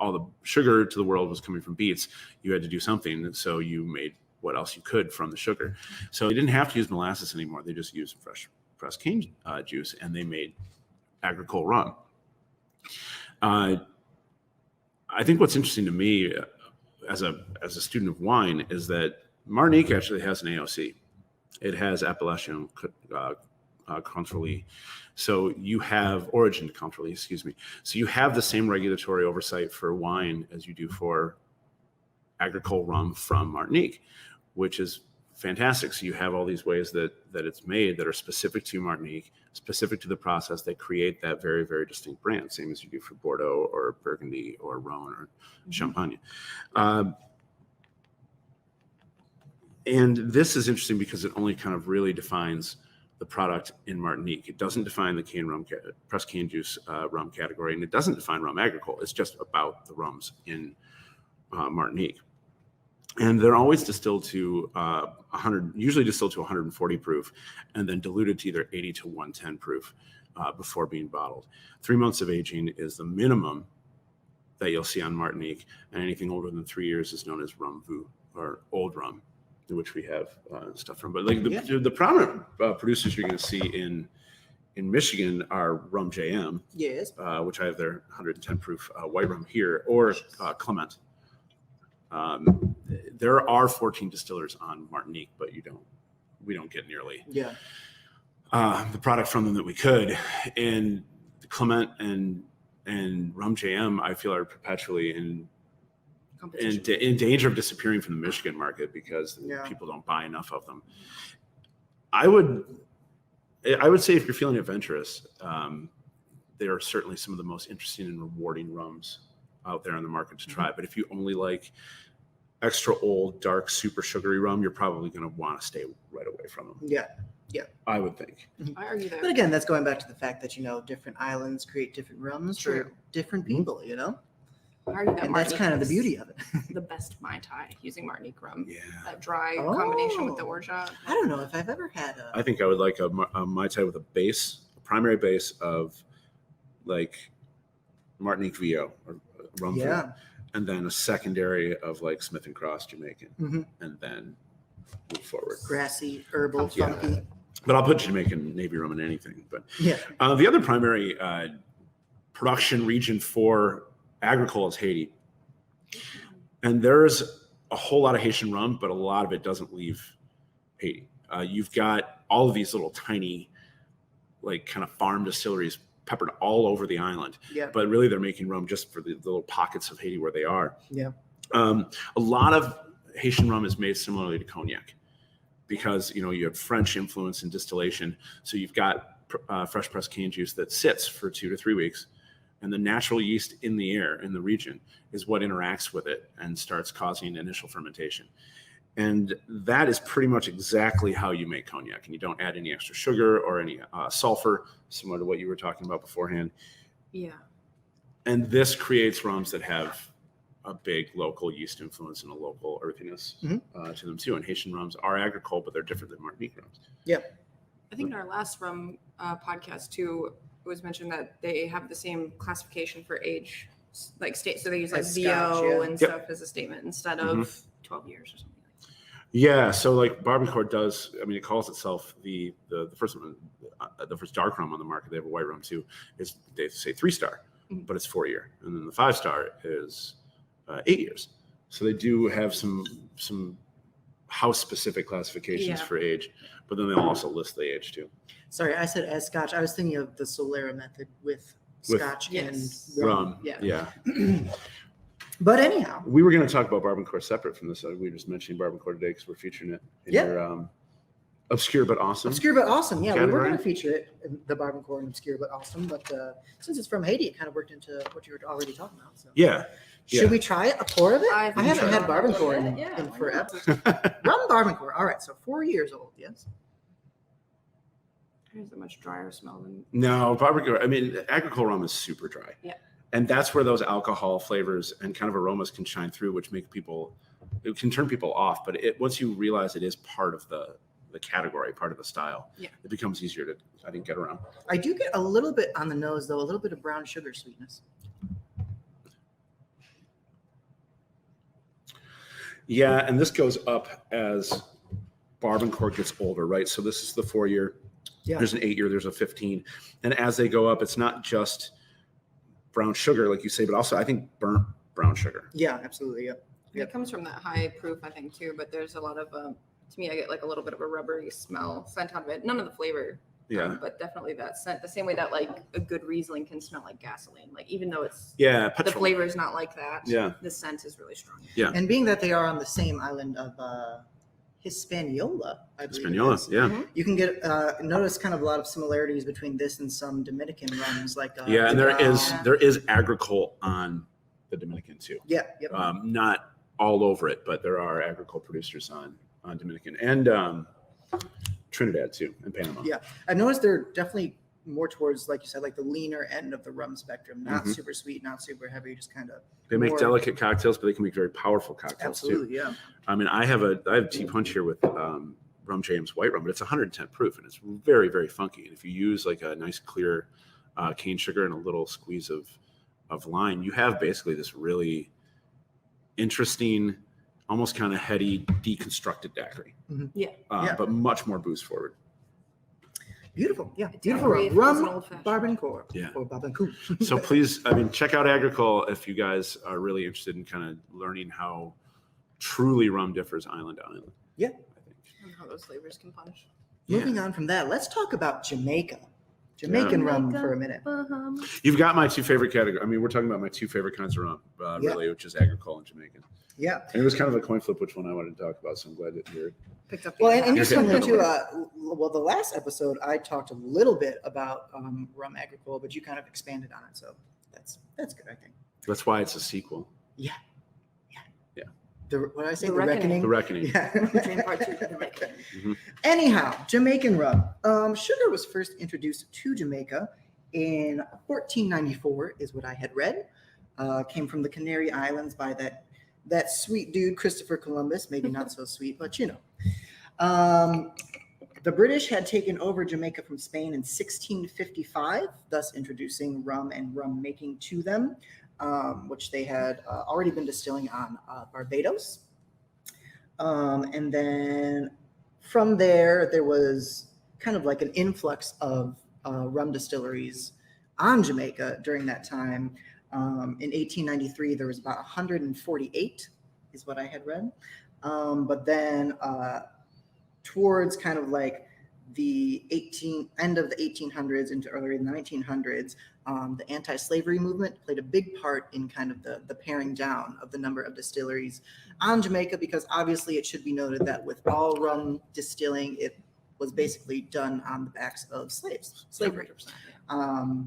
all the sugar to the world was coming from beets, you had to do something, so you made what else you could from the sugar. So they didn't have to use molasses anymore; they just used fresh pressed cane juice, and they made agricole rum. I think what's interesting to me as a student of wine is that Martinique actually has an AOC. It has Appellation Contrôlée. So you have origin contrôlée, excuse me. So you have the same regulatory oversight for wine as you do for agricole rum from Martinique, which is fantastic. So you have all these ways that it's made that are specific to Martinique, specific to the process that create that very, very distinct brand, same as you do for Bordeaux or Burgundy or Rhone or Champagne. And this is interesting because it only kind of really defines the product in Martinique. It doesn't define the cane rum, pressed cane juice rum category, and it doesn't define rum agricole. It's just about the rums in Martinique. And they're always distilled to 140 proof, and then diluted to either 80 to 110 proof before being bottled. 3 months of aging is the minimum that you'll see on Martinique, and anything older than 3 years is known as rum vieux, or old rum, which we have stuff from. But like the prominent producers you're going to see in Michigan are Rum JM, Yes. which I have their 110 proof white rum here, or Clement. There are 14 distillers on Martinique, but we don't get nearly the product from them that we could. And Clement and Rum JM, I feel, are perpetually in danger of disappearing from the Michigan market because people don't buy enough of them. I would say if you're feeling adventurous, they are certainly some of the most interesting and rewarding rums out there on the market to try. But if you only like extra old, dark, super sugary rum, you're probably going to want to stay right away from them. Yeah. I would think. I argue that. But again, that's going back to the fact that, different islands create different rums for different people, I argue that And that's Martinique kind of the is beauty of it. the best Mai Tai using Martinique rum. Yeah. That dry combination with the Oh. orgeat. I don't know if I've ever had I think I would like a Mai Tai with a primary base of like Martinique VO or rum Yeah. and then a secondary of like Smith and Cross Jamaican, Mhm. and then move forward. grassy, herbal, Yeah. funky. But I'll put Jamaican Navy rum in anything. But Yeah. the other primary production region for agricole is Haiti. And there's a whole lot of Haitian rum, but a lot of it doesn't leave Haiti. You've got all of these little tiny, like kind of farm distilleries peppered all over the island. Yeah. But really they're making rum just for the little pockets of Haiti where they are. Yeah. A lot of Haitian rum is made similarly to cognac because, you have French influence in distillation. So you've got fresh pressed cane juice that sits for 2 to 3 weeks. And the natural yeast in the air in the region is what interacts with it and starts causing initial fermentation. And that is pretty much exactly how you make cognac. And you don't add any extra sugar or any sulfur, similar to what you were talking about beforehand. Yeah. And this creates rums that have a big local yeast influence and a local earthiness to them too. And Haitian rums are agricole, but they're different than Martinique rums. I think in our last rum podcast too, it was mentioned that they have the same classification for age, like state. So they use like As VO Scotch, and stuff as a statement instead of 12 years or something. Yeah, so like Barbados does. I mean, it calls itself the first one, the first dark rum on the market. They have a white rum too. Is they say 3-star, but it's 4-year, and then the 5-star is 8 years. So they do have some house specific classifications for age, but then they'll also list the age too. Sorry, I said as Scotch. I was thinking of the Solera method with With Scotch Yes. and rum. Yeah. But anyhow, We were going to talk about Barbancourt separate from this. We were just mentioning Barbancourt today because we're featuring it in your obscure but awesome. obscure but awesome. Yeah, we were category. going to feature it in the Barbancourt and obscure but awesome. But since it's from Haiti, it kind of worked into what you were already talking about. So Yeah. should we try a pour of it? I I think haven't so. had Barbancourt in, Yeah, in why forever. not? Rum Barbancourt. All right, so 4 years old. Yes. There's a much drier smell than No, Barbancourt. I mean, agricole rum is super dry. Yeah. And that's where those alcohol flavors and kind of aromas can shine through, which make people, it can turn people off. But once you realize it is part of the category, part of the style, it becomes easier to, I think, get around. I do get a little bit on the nose, though, a little bit of brown sugar sweetness. Yeah, and this goes up as Barbancourt gets older, right? So this is the 4 year. Yeah. There's an 8 year, there's a 15. And as they go up, it's not just brown sugar, like you say, but also I think burnt brown sugar. Yeah, absolutely. Yep. it comes from that high proof, I think, too. But there's a lot of to me, I get like a little bit of a rubbery scent out of it. None of the flavor. Yeah. But definitely that scent, the same way that like a good Riesling can smell like gasoline. Like even though it's Yeah. the Petrol. flavor is not like that. Yeah. The scent is really strong. Yeah. And being that they are on the same island of Hispaniola, I believe. it Hispaniola. is, Yeah. Mhm. you can get notice kind of a lot of similarities between this and some Dominican rums, like Yeah. And there Tidal. is agricole on the Dominican too. Yeah, yep. Not all over it, but there are agricole producers on Dominican and Trinidad too, and Panama. Yeah. I've noticed they're definitely more towards, like you said, like the leaner end of the rum spectrum, not Mhm. super sweet, not super heavy, just kind of. They make more- delicate cocktails, but they can make very powerful cocktails too. Absolutely, yeah. I mean, I have a tea punch here with Rum James white rum, but it's 110 proof and it's very, very funky. And if you use like a nice clear cane sugar and a little squeeze of lime, you have basically this really interesting, almost kind of heady, deconstructed daiquiri. Mhm. Yeah. Yeah. But much more booze forward. Beautiful, yeah. It's Beautiful great rum. if it was an old-fashioned. Barbancourt. Yeah. Or Barbancourt. So please, I mean, check out Agricole if you guys are really interested in kind of learning how truly rum differs island to island. Yeah. I think. And how those flavors can punch. Moving on from that, let's talk about Jamaica. Jamaican rum Jamaica. for a minute. You've got my two favorite categories. I mean, we're talking about my two favorite kinds of rum, really, which is Agricole and Jamaican. Yeah. And it was kind of a coin flip which one I wanted to talk about, so I'm glad that you're. Picked up. Well, and You're interestingly getting too, middle. well, the last episode I talked a little bit about Rum Agricole, but you kind of expanded on it, so that's good, I think. That's why it's a sequel. What did I say? The The Reckoning. The Reckoning. Yeah. Dream Part 2 of the Reckoning. Mhm. Anyhow, Jamaican rum. Sugar was first introduced to Jamaica in 1494, is what I had read. Came from the Canary Islands by that sweet dude Christopher Columbus. Maybe not so sweet, but you know. The British had taken over Jamaica from Spain in 1655, thus introducing rum and rum making to them, which they had already been distilling on Barbados. And then from there was kind of like an influx of rum distilleries on Jamaica during that time. In 1893, there was about 148, is what I had read. But then towards kind of like the end of the 1800s into early 1900s, the anti-slavery movement played a big part in kind of the paring down of the number of distilleries on Jamaica, because obviously it should be noted that with all rum distilling, it was basically done on the backs of slavery. 100%,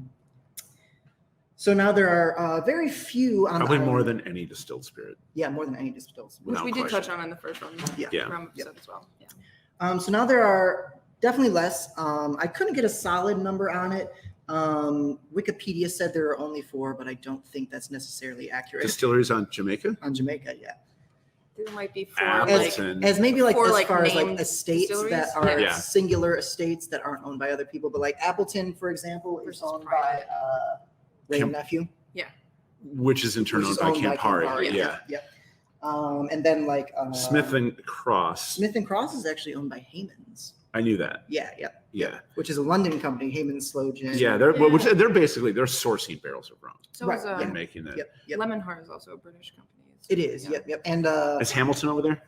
So now there are very few on Probably the more island. than any distilled spirit. Yeah, more than any distills. Which Without we did question. touch on in the first rum, Yeah. rum episode as well. Yeah. So now there are definitely less. I couldn't get a solid number on it. Wikipedia said there are only 4, but I don't think that's necessarily accurate. Distilleries on Jamaica? On Jamaica, yeah. There might be 4 Appleton. like As maybe like 4, as like, far as like named estates that distilleries? are Yeah. singular estates that aren't owned by other people, but like Appleton, for example, is Versus owned private. by Ray Camp- Nephew. Which is in turn which owned is by Campari. yeah. Yeah. And then like Smith and Cross. Smith and Cross is actually owned by Hayman's. I knew that. Yeah, Yeah. which is a London company, Hayman's Slow Gin. Yeah. They're which they're basically they're sourcing barrels of rum so Right, is and making it. Yep. Lemon Heart is also a British company. It is. Yeah. Yep. And Is Hamilton over there?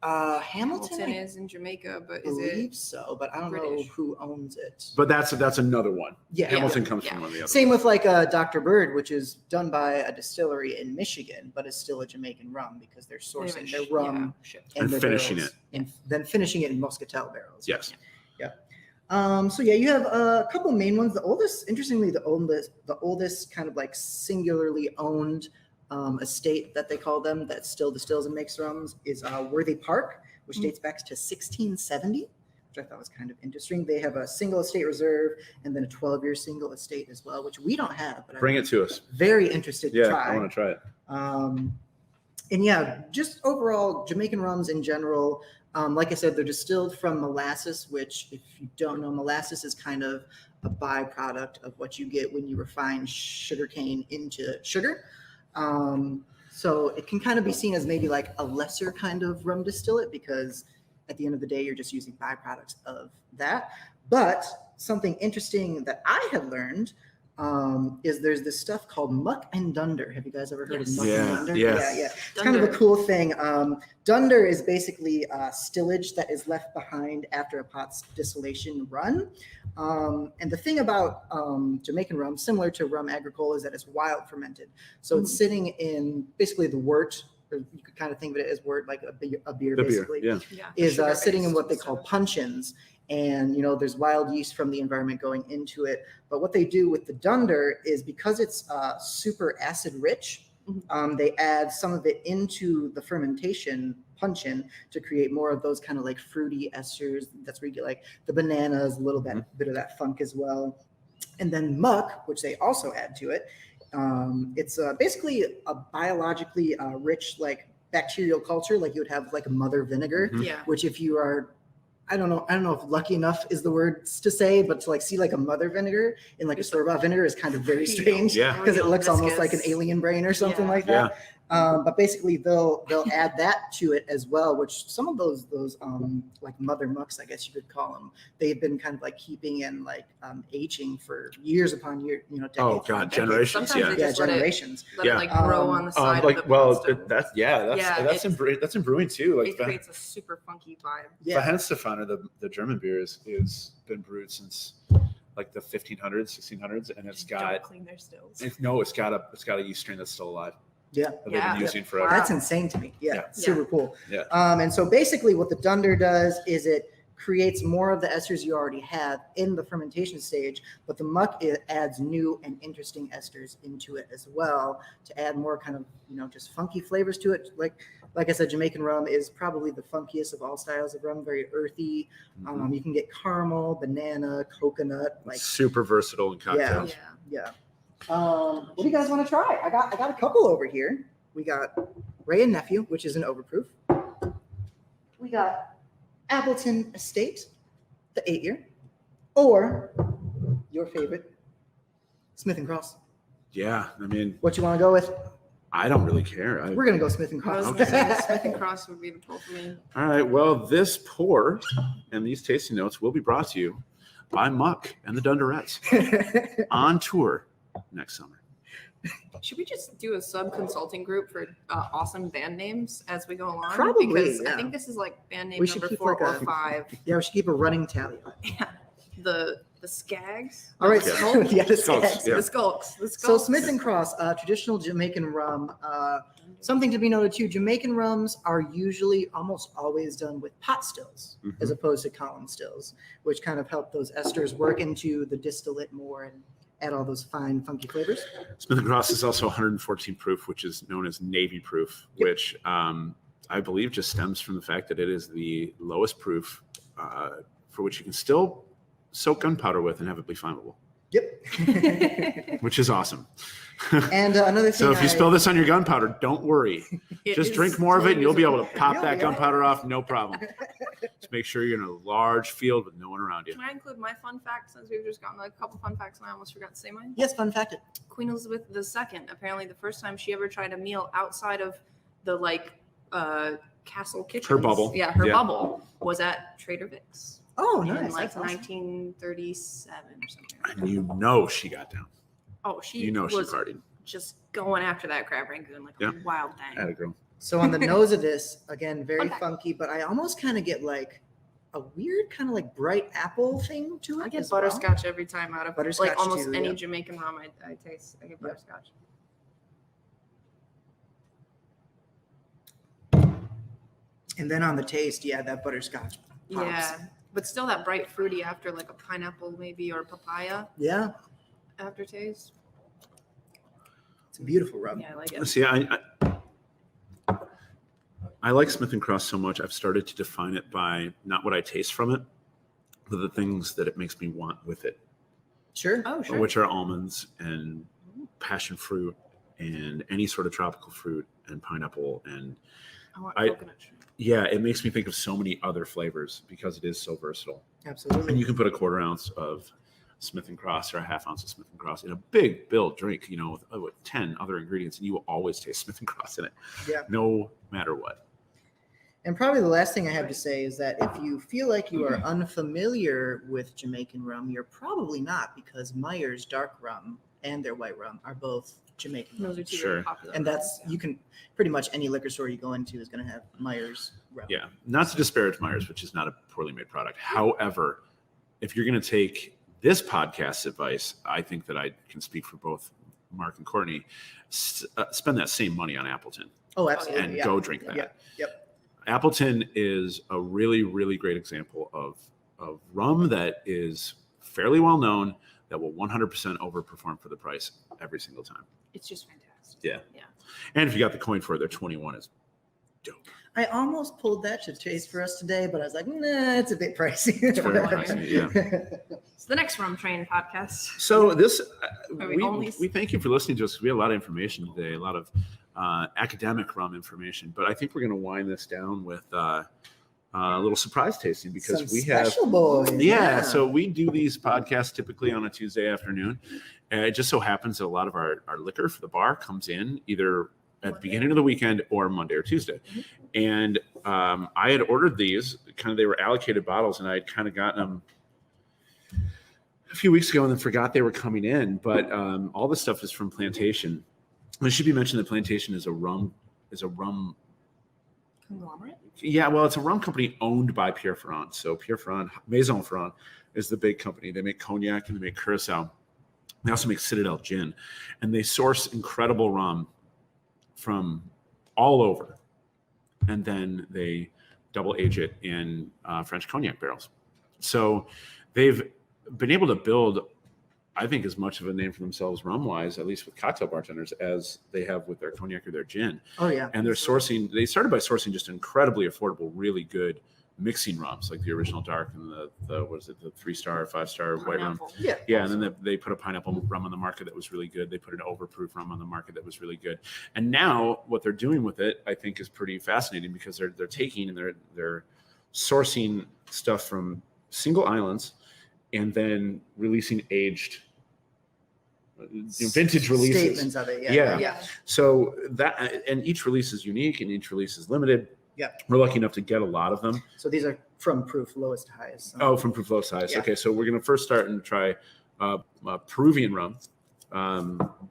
Hamilton, is in Jamaica, but I is believe it so, but I don't British? know who owns it. But that's another one. Yeah. Hamilton comes Yeah. from one of the other. Same with like Dr. Bird, which is done by a distillery in Michigan, but it's still a Jamaican rum because they're sourcing their rum And their finishing barrels, and then finishing it in muscatel barrels. Yes. So yeah, you have a couple main ones. The oldest, interestingly, the oldest kind of like singularly owned estate that they call them that still distills and makes rums is Worthy Park, which dates back to 1670. Which I thought was kind of interesting. They have a single estate reserve and then a 12-year single estate as well, which we don't have. But Bring it to us. Very interested to Yeah, try. I want to try it. And yeah, just overall, Jamaican rums in general, like I said, they're distilled from molasses, which if you don't know, molasses is kind of a byproduct of what you get when you refine sugarcane into sugar. So it can kind of be seen as maybe like a lesser kind of rum distillate because at the end of the day, you're just using byproducts of that. But something interesting that I had learned is there's this stuff called Muck and Dunder. Have you guys ever heard of Muck and Dunder? Yeah. It's kind of a cool thing. Dunder is basically stillage that is left behind after a pot's distillation run. And the thing about Jamaican rum, similar to Rum Agricole, is that it's wild fermented. So it's sitting in basically the wort, or you could kind of think of it as wort, like a beer basically, is sitting in what they call puncheons. And, you know, there's wild yeast from the environment going into it. But what they do with the Dunder is because it's super acid rich, they add some of it into the fermentation puncheon to create more of those kind of like fruity esters. That's where you get like the bananas, a little bit of that funk as well. And then muck, which they also add to it. It's basically a biologically rich like bacterial culture, like you would have like a mother vinegar, which if you are, I don't know if lucky enough is the words to say, but to like see like a mother vinegar in like a store-bought vinegar is kind of very strange because it looks almost like an alien brain or something like that. But basically they'll add that to it as well, which some of those like mother mucks, I guess you could call them, they've been kind of like keeping and like aging for years upon years, you know, decades. Oh God, generations. Sometimes they just generations. Let it like grow on the side like, of the well, Boston. that's in brewing too. Like it creates a super funky vibe. Weihenstephaner, the German beer is been brewed since like the 1500s, 1600s, and it's got don't clean their stills. it's got a yeast strain that's still alive. That they've been using forever. That's insane to me. Super cool. Yeah. And so basically what the Dunder does is it creates more of the esters you already have in the fermentation stage, but the muck, it adds new and interesting esters into it as well to add more kind of, you know, just funky flavors to it. Like I said, Jamaican rum is probably the funkiest of all styles of rum, very earthy. You can get caramel, banana, coconut, like super versatile in cocktails. What do you guys want to try? I got a couple over here. We got Ray and Nephew, which is an overproof. We got Appleton Estate, the 8-year, or your favorite, Smith and Cross. Yeah, I mean, what you want to go with? I don't really care. We're gonna go Smith and Cross. Smith and Cross would be the pull for me. All right. Well, this pour and these tasting notes will be brought to you by Muck and the Dunderettes on tour next summer. Should we just do a sub-consulting group for awesome band names as we go along? Probably, because I think this is like band name number 4 or 5. Yeah, we should keep a running tally. The Skags. All right, the Skags. The Skulks. So Smith and Cross, traditional Jamaican rum. Something to be noted too, Jamaican rums are usually almost always done with pot stills as opposed to column stills, which kind of help those esters work into the distillate more and add all those fine, funky flavors. Smith & Cross is also 114 proof, which is known as Navy proof, which I believe just stems from the fact that it is the lowest proof for which you can still soak gunpowder with and have it be flammable. Yep. Which is awesome. And another thing. So if you spill this on your gunpowder, don't worry. Just drink more of it and you'll be able to pop that gunpowder off, no problem. Just make sure you're in a large field with no one around you. Can I include my fun fact since we've just gotten a couple fun facts and I almost forgot to say mine? Yes, fun fact. Queen Elizabeth II, apparently the first time she ever tried a meal outside of the castle kitchen. Her bubble. Yeah, her bubble was at Trader Vic's. Oh, in nice. like 1937 or something. And you know she got down. Oh, she she was partied. just going after that crab rangoon like a wild thing. Atta girl. So on the nose of this, again, very Okay. funky, but I almost kind of get like a weird kind of like bright apple thing to it. I get as well. butterscotch every time out of Butterscotch like almost too, any yeah. Jamaican rum I taste. I get butterscotch. And then on the taste, yeah, that butterscotch pops. Yeah, but still that bright fruity after like a pineapple maybe or papaya Yeah, aftertaste. it's a beautiful rum. Yeah, I like it. See, I like Smith and Cross so much. I've started to define it by not what I taste from it, but the things that it makes me want with it, Sure. Oh, sure. which are almonds and passion fruit and any sort of tropical fruit and pineapple. And I want I- coconut. yeah, it makes me think of so many other flavors because it is so versatile. Absolutely. And you can put a 1/4 ounce of Smith and Cross or a 1/2 ounce of Smith and Cross in a big bill drink, with 10 other ingredients, and you will always taste Smith and Cross in it, Yeah. no matter what. And probably the last thing I have to say is that if you feel like you are unfamiliar with Jamaican rum, you're probably not, because Myers dark rum and their white rum are both Jamaican rum. Those are two Sure. really popular. And rums, you can pretty much any liquor store you go into is going to have Myers rum. Yeah, not to disparage Myers, which is not a poorly made product. However, if you're going to take this podcast's advice, I think that I can speak for both Marc and Courtney. Spend that same money on Appleton Oh, absolutely. and yeah. go drink that. Yeah. Yep. Appleton is a really, really great example of rum that is fairly well known, that will 100% overperform for the price every single time. It's just fantastic. Yeah. Yeah. And if you got the coin for it, their 21 is dope. I almost pulled that to taste for us today, but I was like, nah, it's a bit pricey. It's very pricey, yeah. It's the next Rum Train podcast. So this, Are we only- we thank you for listening to us, 'cause we had a lot of information today, a lot of academic rum information, but I think we're going to wind this down with a little surprise tasting, because Some we have special boys. Yeah, so we do these podcasts typically on a Tuesday afternoon. It just so happens that a lot of our liquor for the bar comes in either at the beginning of the weekend or Monday or Tuesday. And I had ordered these, they were allocated bottles, and I had kind of gotten them a few weeks ago and then forgot they were coming in. But all this stuff is from Plantation. It should be mentioned that Plantation is a rum Conglomerate? Yeah, well, it's a rum company owned by Pierre Ferrand. So Pierre Ferrand, Maison Ferrand is the big company. They make cognac and they make curacao. They also make Citadel gin. And they source incredible rum from all over. And then they double age it in French cognac barrels. So they've been able to build, I think, as much of a name for themselves rum-wise, at least with cocktail bartenders, as they have with their cognac or their gin. Oh, yeah. And they started by sourcing just incredibly affordable, really good mixing rums, like the original dark and the 3-star, 5-star white rum. Pineapple. Yeah. Yeah, and then they put a pineapple rum on the market that was really good. They put an overproof rum on the market that was really good. And now what they're doing with it, I think, is pretty fascinating, because they're taking and they're sourcing stuff from single islands and then releasing aged vintage releases. Statements of it. Yeah. Yeah. So that, and each release is unique and each release is limited. Yeah. We're lucky enough to get a lot of them. So these are from proof, lowest to highest. So. Oh, from Proof Low Size. Yeah. Okay, so we're going to first start and try Peruvian rum,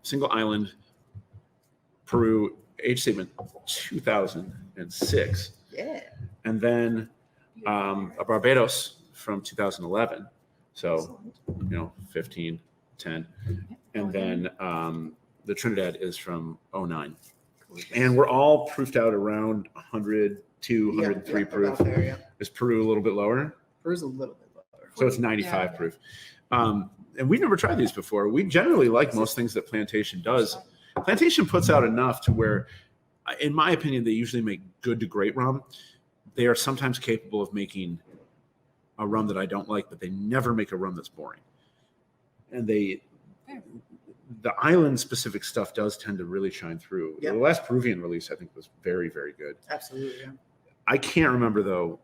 single island, Peru, age statement 2006. Yeah. And then a Barbados from 2011. So, 15, 10. And then the Trinidad is from 09. And we're all proofed out around 102, 103 proof. About there, yeah. Is Peru a little bit lower? Peru's a little bit lower. So it's 95 Yeah. proof. And we've never tried these before. We generally like most things that Plantation does. Plantation puts out enough to where, in my opinion, they usually make good to great rum. They are sometimes capable of making a rum that I don't like, but they never make a rum that's boring. And the island specific stuff does tend to really shine through. Yeah. The last Peruvian release, I think, was very, very good. Absolutely. Yeah. I can't remember though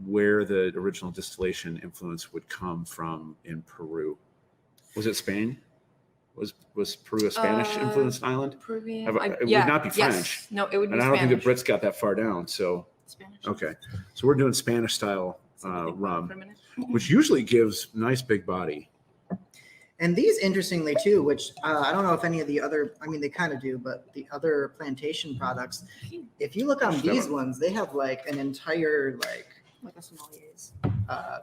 where the original distillation influence would come from in Peru. Was it Spain? Was Peru a Spanish influenced island? Peruvian. It would not be yes. French. No, it would be And I don't Spanish. think the Brits got that far down. So Spanish. okay, so we're doing Spanish style So think about it rum, for a minute. which usually gives nice big body. And these, interestingly too, which I don't know if any of the other, I mean, they kind of do, but the other plantation products, if you look on these ones, they have like an entire Like a sommelier's.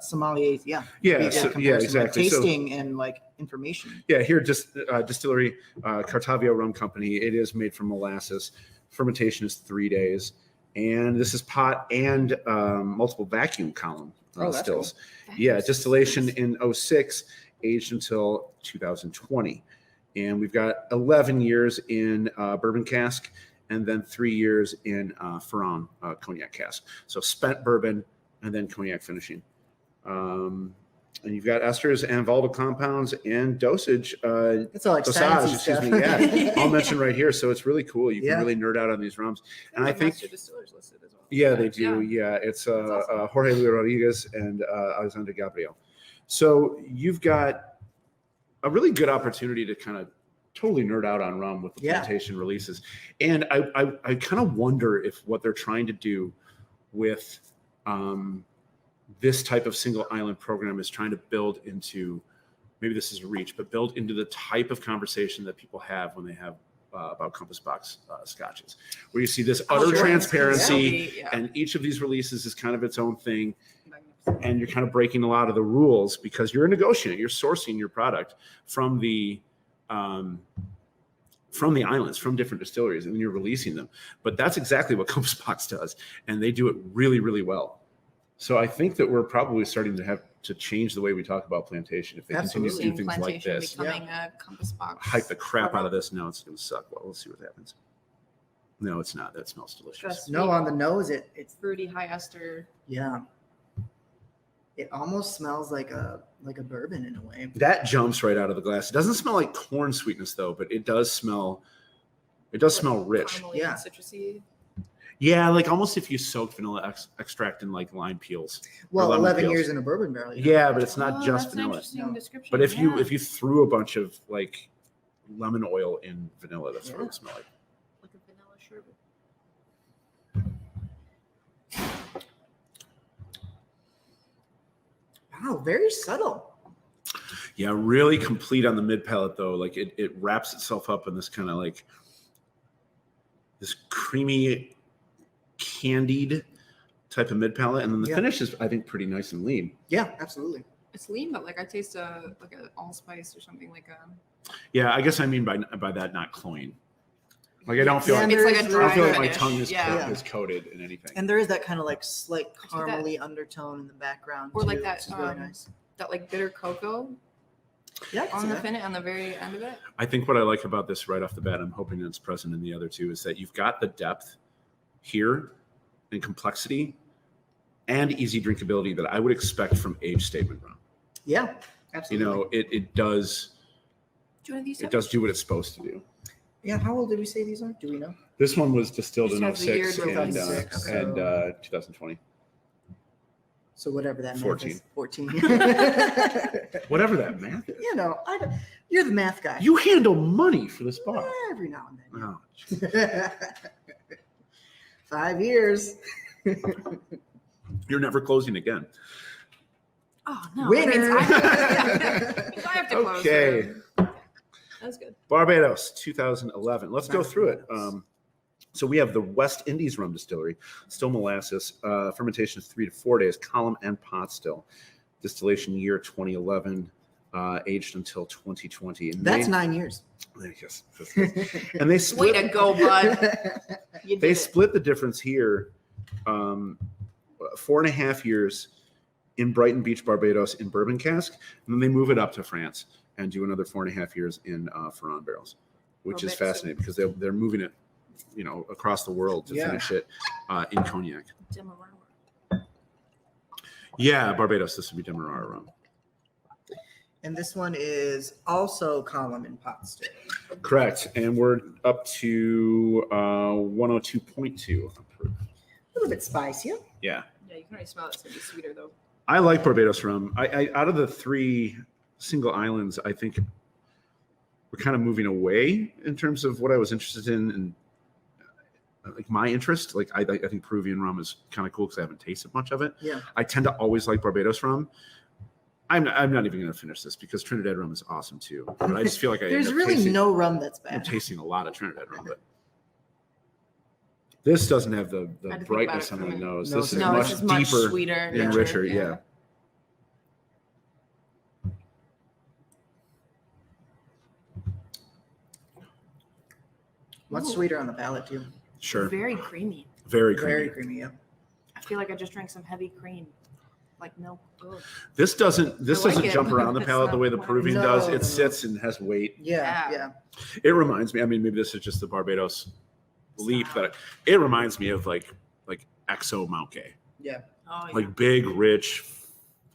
sommeliers, yeah. Yeah, comparison, like exactly. tasting and like information. Yeah, here just Distillery, Cartavia Rum Company. It is made from molasses. Fermentation is 3 days, and this is pot and multiple vacuum column stills. Cool. Yeah, distillation in 06, aged until 2020, and we've got 11 years in bourbon cask, and then 3 years in Ferrand cognac cask. So spent bourbon and then cognac finishing. And you've got esters and volatile compounds and dosage. It's all like dosage, excuse me. Yeah, all mentioned right here. So it's really cool. You can Yeah. really nerd out on these rums. And I think, Master distillers listed as well. yeah, they do. Yeah, it's awesome. Jorge Luis Rodriguez and Alexander Gabriel. So you've got a really good opportunity to kind of totally nerd out on rum with the plantation releases. And I kind of wonder if what they're trying to do with this type of single island program is trying to build into, maybe this is a reach, but build into the type of conversation that people have when they have about Compass Box scotches, where you see this utter transparency, and each of these releases is kind of its own thing, and you're kind of breaking a lot of the rules because you're a negotiator, you're sourcing your product from the islands, from different distilleries, and you're releasing them. But that's exactly what Compass Box does, and they do it really, really well. So I think that we're probably starting to have to change the way we talk about plantation if they continue to do things like this. Becoming a Compass Box. Hype the crap out of this. No, it's going to suck. Well, we'll see what happens. No, it's not. That smells delicious. No, on the nose, it's fruity, high ester. Yeah. It almost smells like a bourbon in a way. That jumps right out of the glass. It doesn't smell like corn sweetness though, but it does smell. It does smell rich. Yeah. Citrusy. Yeah, like almost if you soak vanilla extract in like lime peels. Well, 11 years in a bourbon barrel. Yeah, but it's not just that's vanilla. An interesting description. But if you threw a bunch of like lemon oil in vanilla, that's what it would smell like. Like a vanilla sherbet. Wow, very subtle. Yeah, really complete on the mid palate though. Like it wraps itself up in this kind of like this creamy, candied type of mid palate, and then the finish is, I think, pretty nice and lean. Yeah, absolutely. It's lean, but like I taste like an allspice or something like a. Yeah, I guess I mean by that not cloying. Like I don't feel like it's like a dry I feel like finish. my tongue is coated in anything. And there is that kind of like slight caramely undertone in the background, or too, like that. which is really nice. That like bitter cocoa. Yeah, on the finish, on the very end of it. I think what I like about this right off the bat, I'm hoping it's present in the other two, is that you've got the depth here and complexity and easy drinkability that I would expect from age statement rum. Yeah, absolutely. You know, it does. It does do what it's supposed to do. Yeah, how old did we say these are? Do we know? This one was distilled in Just have the 06 year and 2006, and 2020. So whatever that math is. 14. Whatever that math is. You know, you're the math guy. You handle money for this bar. Every now and then. Oh, 5 years. you're never closing again. Oh no! Winner. I have to close. Okay. That's good. Barbados, 2011. Let's go through it. So we have the West Indies Rum Distillery, still molasses, fermentation is 3 to 4 days, column and pot still. Distillation year 2011, aged until 2020. And That's 9 years. Yes. And they split. Way to go, bud. They split the difference here, 4.5 years in Brighton Beach, Barbados, in bourbon cask, and then they move it up to France and do another 4.5 years in Ferrand barrels, which is fascinating because they're moving it, you know, across the world to finish it in cognac. Demerara. Yeah, Barbados. This would be Demerara rum. And this one is also column and pot still. Correct, and we're up to 102.2 proof. A little bit spicier. Yeah. Yeah, you can already smell it. It's gonna be sweeter though. I like Barbados rum. I out of the 3 single islands, I think we're kind of moving away in terms of what I was interested in, and like my interest. Like I think Peruvian rum is kind of cool because I haven't tasted much of it. Yeah. I tend to always like Barbados rum. I'm not even going to finish this because Trinidad rum is awesome too. But I just feel like There's really no rum that's I'm bad. tasting a lot of Trinidad rum, but this doesn't have the brightness on the nose. No, This is No, much this is much deeper sweeter and richer. Yeah. Much sweeter on the palate too. Sure. Very creamy. Very creamy. Very creamy. Yeah. I feel like I just drank some heavy cream, like milk. Ugh. This doesn't I like it. jump around the It's palate the not way the hard. Peruvian No, does. no, It no. sits and has weight. Yeah. Yeah. Yeah. It reminds me. I mean, maybe this is just the Barbados leap, but it reminds me of like Exo Mount Gay, Yeah. Oh, yeah. like big, rich,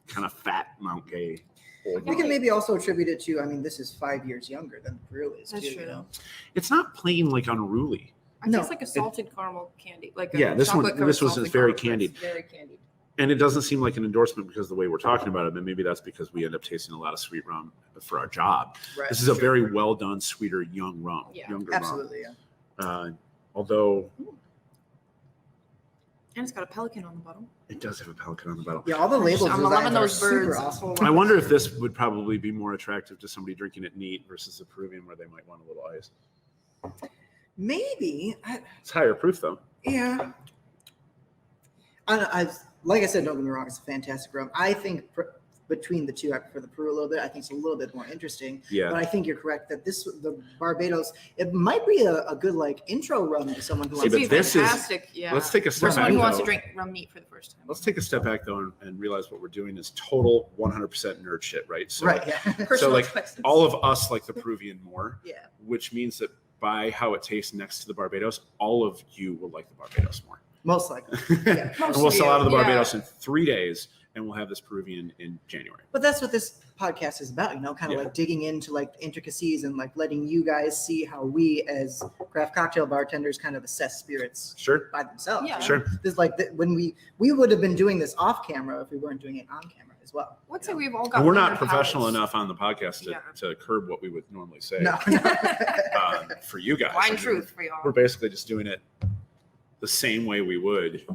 kind of fat Mount Gay. Old We rum. can maybe also attribute it to, I mean, this is 5 years younger than Peru is That's too. true. You know? It's not plain like unruly. I No, taste like a salted caramel candy. Like a Yeah, this one- chocolate-covered this was salted very caramel, but it's candied. Very candied. And it doesn't seem like an endorsement because of the way we're talking about it, but maybe that's because we end up tasting a lot of sweet rum for our job. Right. This is a Sure. very well done, sweeter, young rum. Yeah, younger Absolutely. Yeah. rum. Although And it's got a pelican on the bottom. it does have a pelican on the bottle. Yeah. All the label I'm designs loving are those super birds. awesome. I wonder if this would probably be more attractive to somebody drinking it neat versus the Peruvian where they might want a little ice. Maybe. It's higher proof though. Yeah. I like I said, don't get me wrong, it's a fantastic rum. I think between the two, I prefer the Peru a little bit. I think it's a little bit more interesting. Yeah. But I think you're correct that the Barbados, it might be a good like intro rum to someone who See, wants but It'd to be this is- fantastic. Yeah. Let's take a For step someone back who wants to though. drink rum neat for the first time. Let's take a step back though and realize what we're doing is total 100% nerd shit, right? So right. Yeah. Personal like, expectancy. all of us like the Peruvian more, Yeah. which means that by how it tastes next to the Barbados, all of you will like the Barbados more. Most likely. And Most we'll of sell out of the you, yeah. Barbados in 3 days, and we'll have this Peruvian in January. But that's what this podcast is about, you know, kind of Yeah. like digging into like intricacies and like letting you guys see how we as craft cocktail bartenders kind of assess spirits Sure, by themselves. Yeah. you know? sure. This like when we would have been doing this off camera if we weren't doing it on camera as well. Let's you say know? we've all got. And we're not weird professional palates. enough on the podcast Yeah. to curb what we would normally say No. for you guys. I Blind mean, truth for y'all. We're basically just doing it the same way we would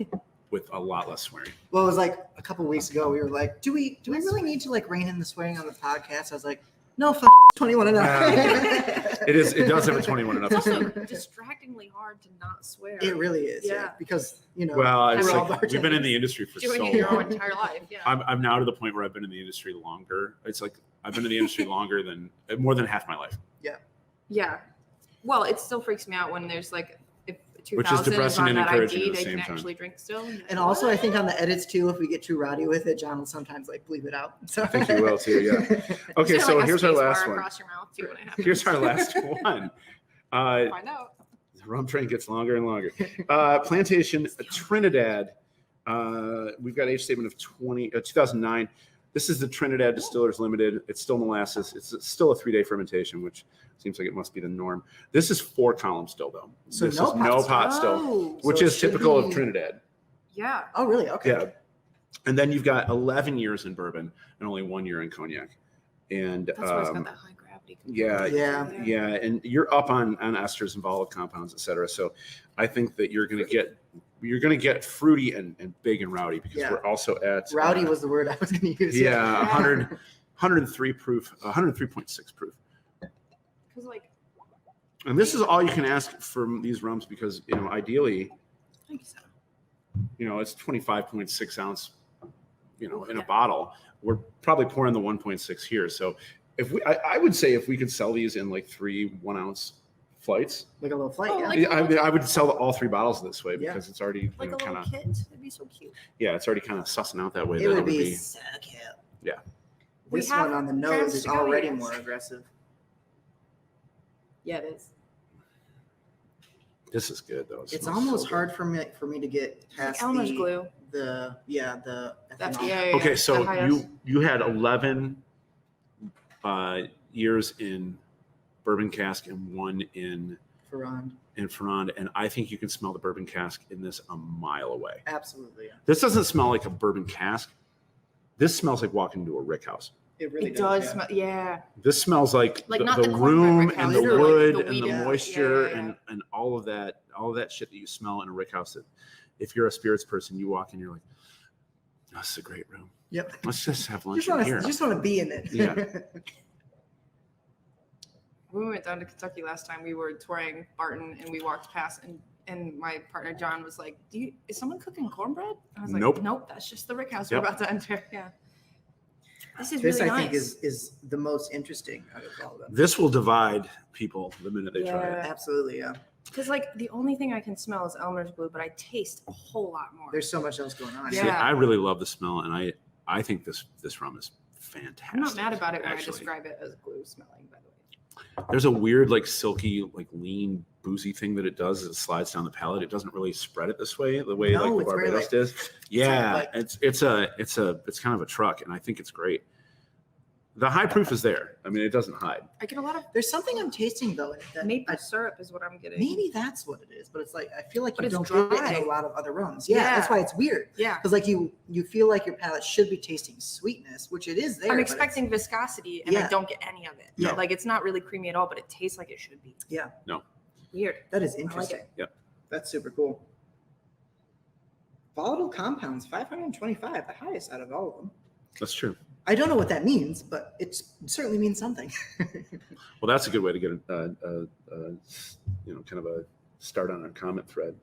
with a lot less swearing. Well, it was like a couple weeks ago. We were like, "Do we really need to like rein in the swearing on the podcast?" I was like, "No, fuck, 21 and up." It does have a 21 and up. It's also distractingly hard to not swear. It really is, yeah. Yeah. Because you know, Well, it's we're all like we've been in the industry for doing so it your long. whole entire life. Yeah. I'm now to the point where I've been in the industry longer. It's like I've been in the industry longer than more than half my life. Yeah. Well, it still freaks me out when there's like if 2000 Which is depressing on and that encouraging ID, at the they same can time. actually drink still. And also, I think on the edits too, if we get too rowdy with it, John will sometimes like bleep it out. So I think you will too. Yeah. Okay, Is there, so like, a here's our space bar last one. across your mouth too when it happens? Here's our last one. Find out. The rum train gets longer and longer. Plantation Trinidad. We've got age statement of 2009. This is the Trinidad Distillers Limited. It's still molasses. It's still a 3-day fermentation, which seems like it must be the norm. This is 4-column still, though. So this no is pot no still. pot still, Oh, which So it is should typical be- of Trinidad. yeah. Oh, really? Okay. Yeah. And then you've got 11 years in bourbon and only 1 year in cognac. And That's why it's got that high gravity. yeah, Yeah. yeah, and you're up on esters and volatile compounds, et cetera. So I think that you're going to get fruity and big and rowdy because Yeah. we're also at Rowdy was the word I was going to use. yeah 103 proof, 103.6 proof. Because like, And this is all you can ask from these rums because ideally thank you, Sarah. it's 25.6 ounce in a Yeah. bottle. We're probably pouring the 1.6 here. So if I would say if we could sell these in like 3 1-ounce flights, Like a little flight. Oh, yeah. like- I would sell all 3 bottles this way Yeah. because it's already Like a kind little of kit. It'd be so cute. it's already kind of sussing out that way. It that would be so cute. Yeah. We This have one on the nose grams is to go, already yes. more aggressive. Yeah, it is. This is good though. It It's smells almost so good. hard for me to get past Elmer's the glue. the That's ethanol. yeah. Okay, so the highest. you had 11 years in bourbon cask and 1 in Ferrand. Ferrand, and I think you can smell the bourbon cask in this a mile away. Absolutely. Yeah. This doesn't smell like a bourbon cask. This smells like walking into a rick house. It really It does yeah. smell. Yeah. This smells like, Like the, not the the corn room brick and house, the literally, wood like the and weed the is- moisture yeah, yeah. and all of that shit that you smell in a rick house. That if you're a spirits person, you walk in, you're like, That's a great room. Yep. Let's just have lunch Just here. want to be in it. Yeah. When we went down to Kentucky last time, we were touring Barton and we walked past and my partner John was like, is someone cooking cornbread? I was like, nope, that's just the rick house we're about to enter. Yeah. This is really I nice. think is the most interesting out of all of them. This will divide people the minute they try it. Absolutely, yeah. Because like the only thing I can smell is Elmer's glue, but I taste a whole lot more. There's so much else going on. Yeah. See, I really love the smell, and I think this rum is fantastic. I'm not mad about it when actually. I describe it as glue smelling, by the way. There's a weird, like silky, like lean, boozy thing that it does as it slides down the palate. It doesn't really spread it this way, the way like the Barbados does. Yeah, it's kind of a truck, and I think it's great. The high proof is there. I mean, it doesn't hide. I get a lot of There's something I'm tasting though. That maple syrup is what I'm getting. Maybe that's what it is, but it's like I feel like But you it's don't get it dry. in a lot of other rums. Yeah, that's why it's weird. Yeah. Because like you feel like your palate should be tasting sweetness, which it is there. I'm but expecting viscosity and I don't get any of it. No. Like it's not really creamy at all, but it tastes like it should be. Yeah. No. Weird. That is interesting. it. Yep. That's super cool. Volatile compounds, 525, the highest out of all of them. That's true. I don't know what that means, but it certainly means something. Well, that's a good way to get kind of a start on a comment thread.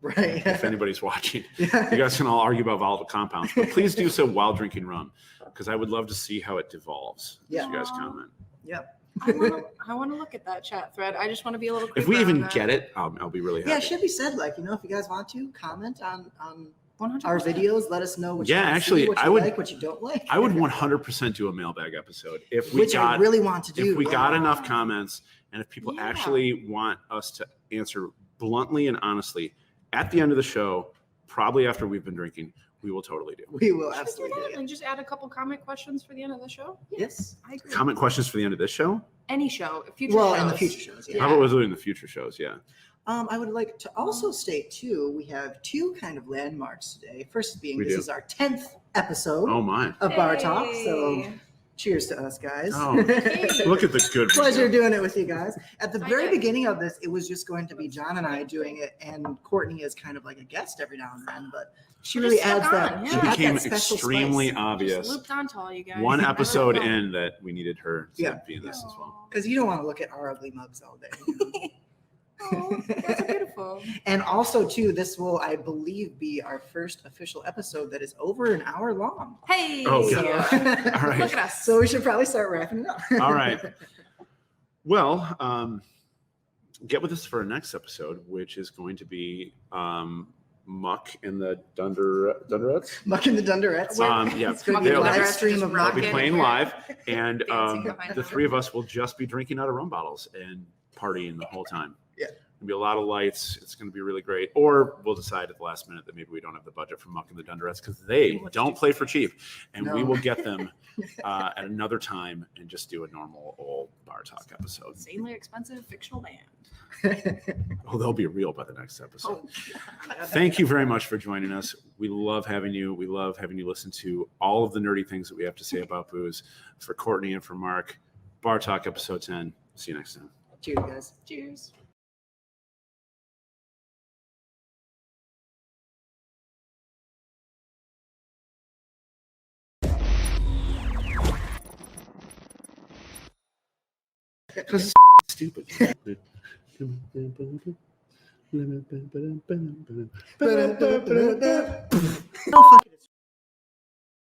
Right. If anybody's watching, Yeah. you guys can all argue about volatile compounds, but please do so while drinking rum, because I would love to see how it devolves. Yeah. As you guys comment. Yep. I want to look at that chat thread. I just want to be a little. If we creeper on even that. get it, I'll be really happy. Yeah, it should be said, like, if you guys want to comment on 100%. our videos, let us know what Yeah, you want to actually, see, what I you would- like, what you don't like. I would 100% do a mailbag episode if we Which got I really want to do. if we got yeah. enough comments and if people Yeah. actually want us to answer bluntly and honestly at the end of the show, probably after we've been drinking, we will totally do. We will Should we do absolutely that do it. and just add a couple comment questions for the end of the show? Yes. I agree. Comment questions for the end of this show? Any show, future Well, shows. in the future shows, yeah. How about we're doing the future shows? Yeah. I would like to also state, too, we have two kind of landmarks today. First being, We this do. is our 10th episode Oh my. of Bar Talk. Hey. So cheers to us, guys. Oh, look at the good. Pleasure doing it with you guys. At the Hi, very guys. beginning of this, it was just going to be John and I doing it, and Courtney is kind of like a guest every now and then, but she We're really just stuck adds that. on, she yeah. It adds became that special extremely spice. obvious. Just looped onto all you guys. One I episode love it. in that we needed her to Yeah. be in this as well. Because you don't want to look at our ugly mugs all day. Oh, that's beautiful. And also, too, this will, I believe, be our first official episode that is over an hour long. Hey. Oh, So, All right. Look at us. so we should probably start wrapping it up. All right. Well, get with us for our next episode, which is going to be Muck and the Dunderettes. Muck and the Dunderettes. Yeah, It's going to be a they'll- live Dunderettes stream just of I'll be rocking. playing live, and Dancing behind the them. three of us will just be drinking out of rum bottles and partying the whole time. Yeah. There'll be a lot of lights. It's going to be really great. Or we'll decide at the last minute that maybe we don't have the budget for Muck and the Dunderettes because they don't play for cheap, and we No. will get them at another time and just do a normal old Bar Talk episode. Insanely expensive fictional band. Oh, they'll be real by the next episode. Oh. Thank you very much for joining us. We love having you. We love having you listen to all of the nerdy things that we have to say about booze. For Courtney and for Marc, Bar Talk episode 10. See you next time. Cheers, guys. Cheers. Because it's stupid. Oh, fuck.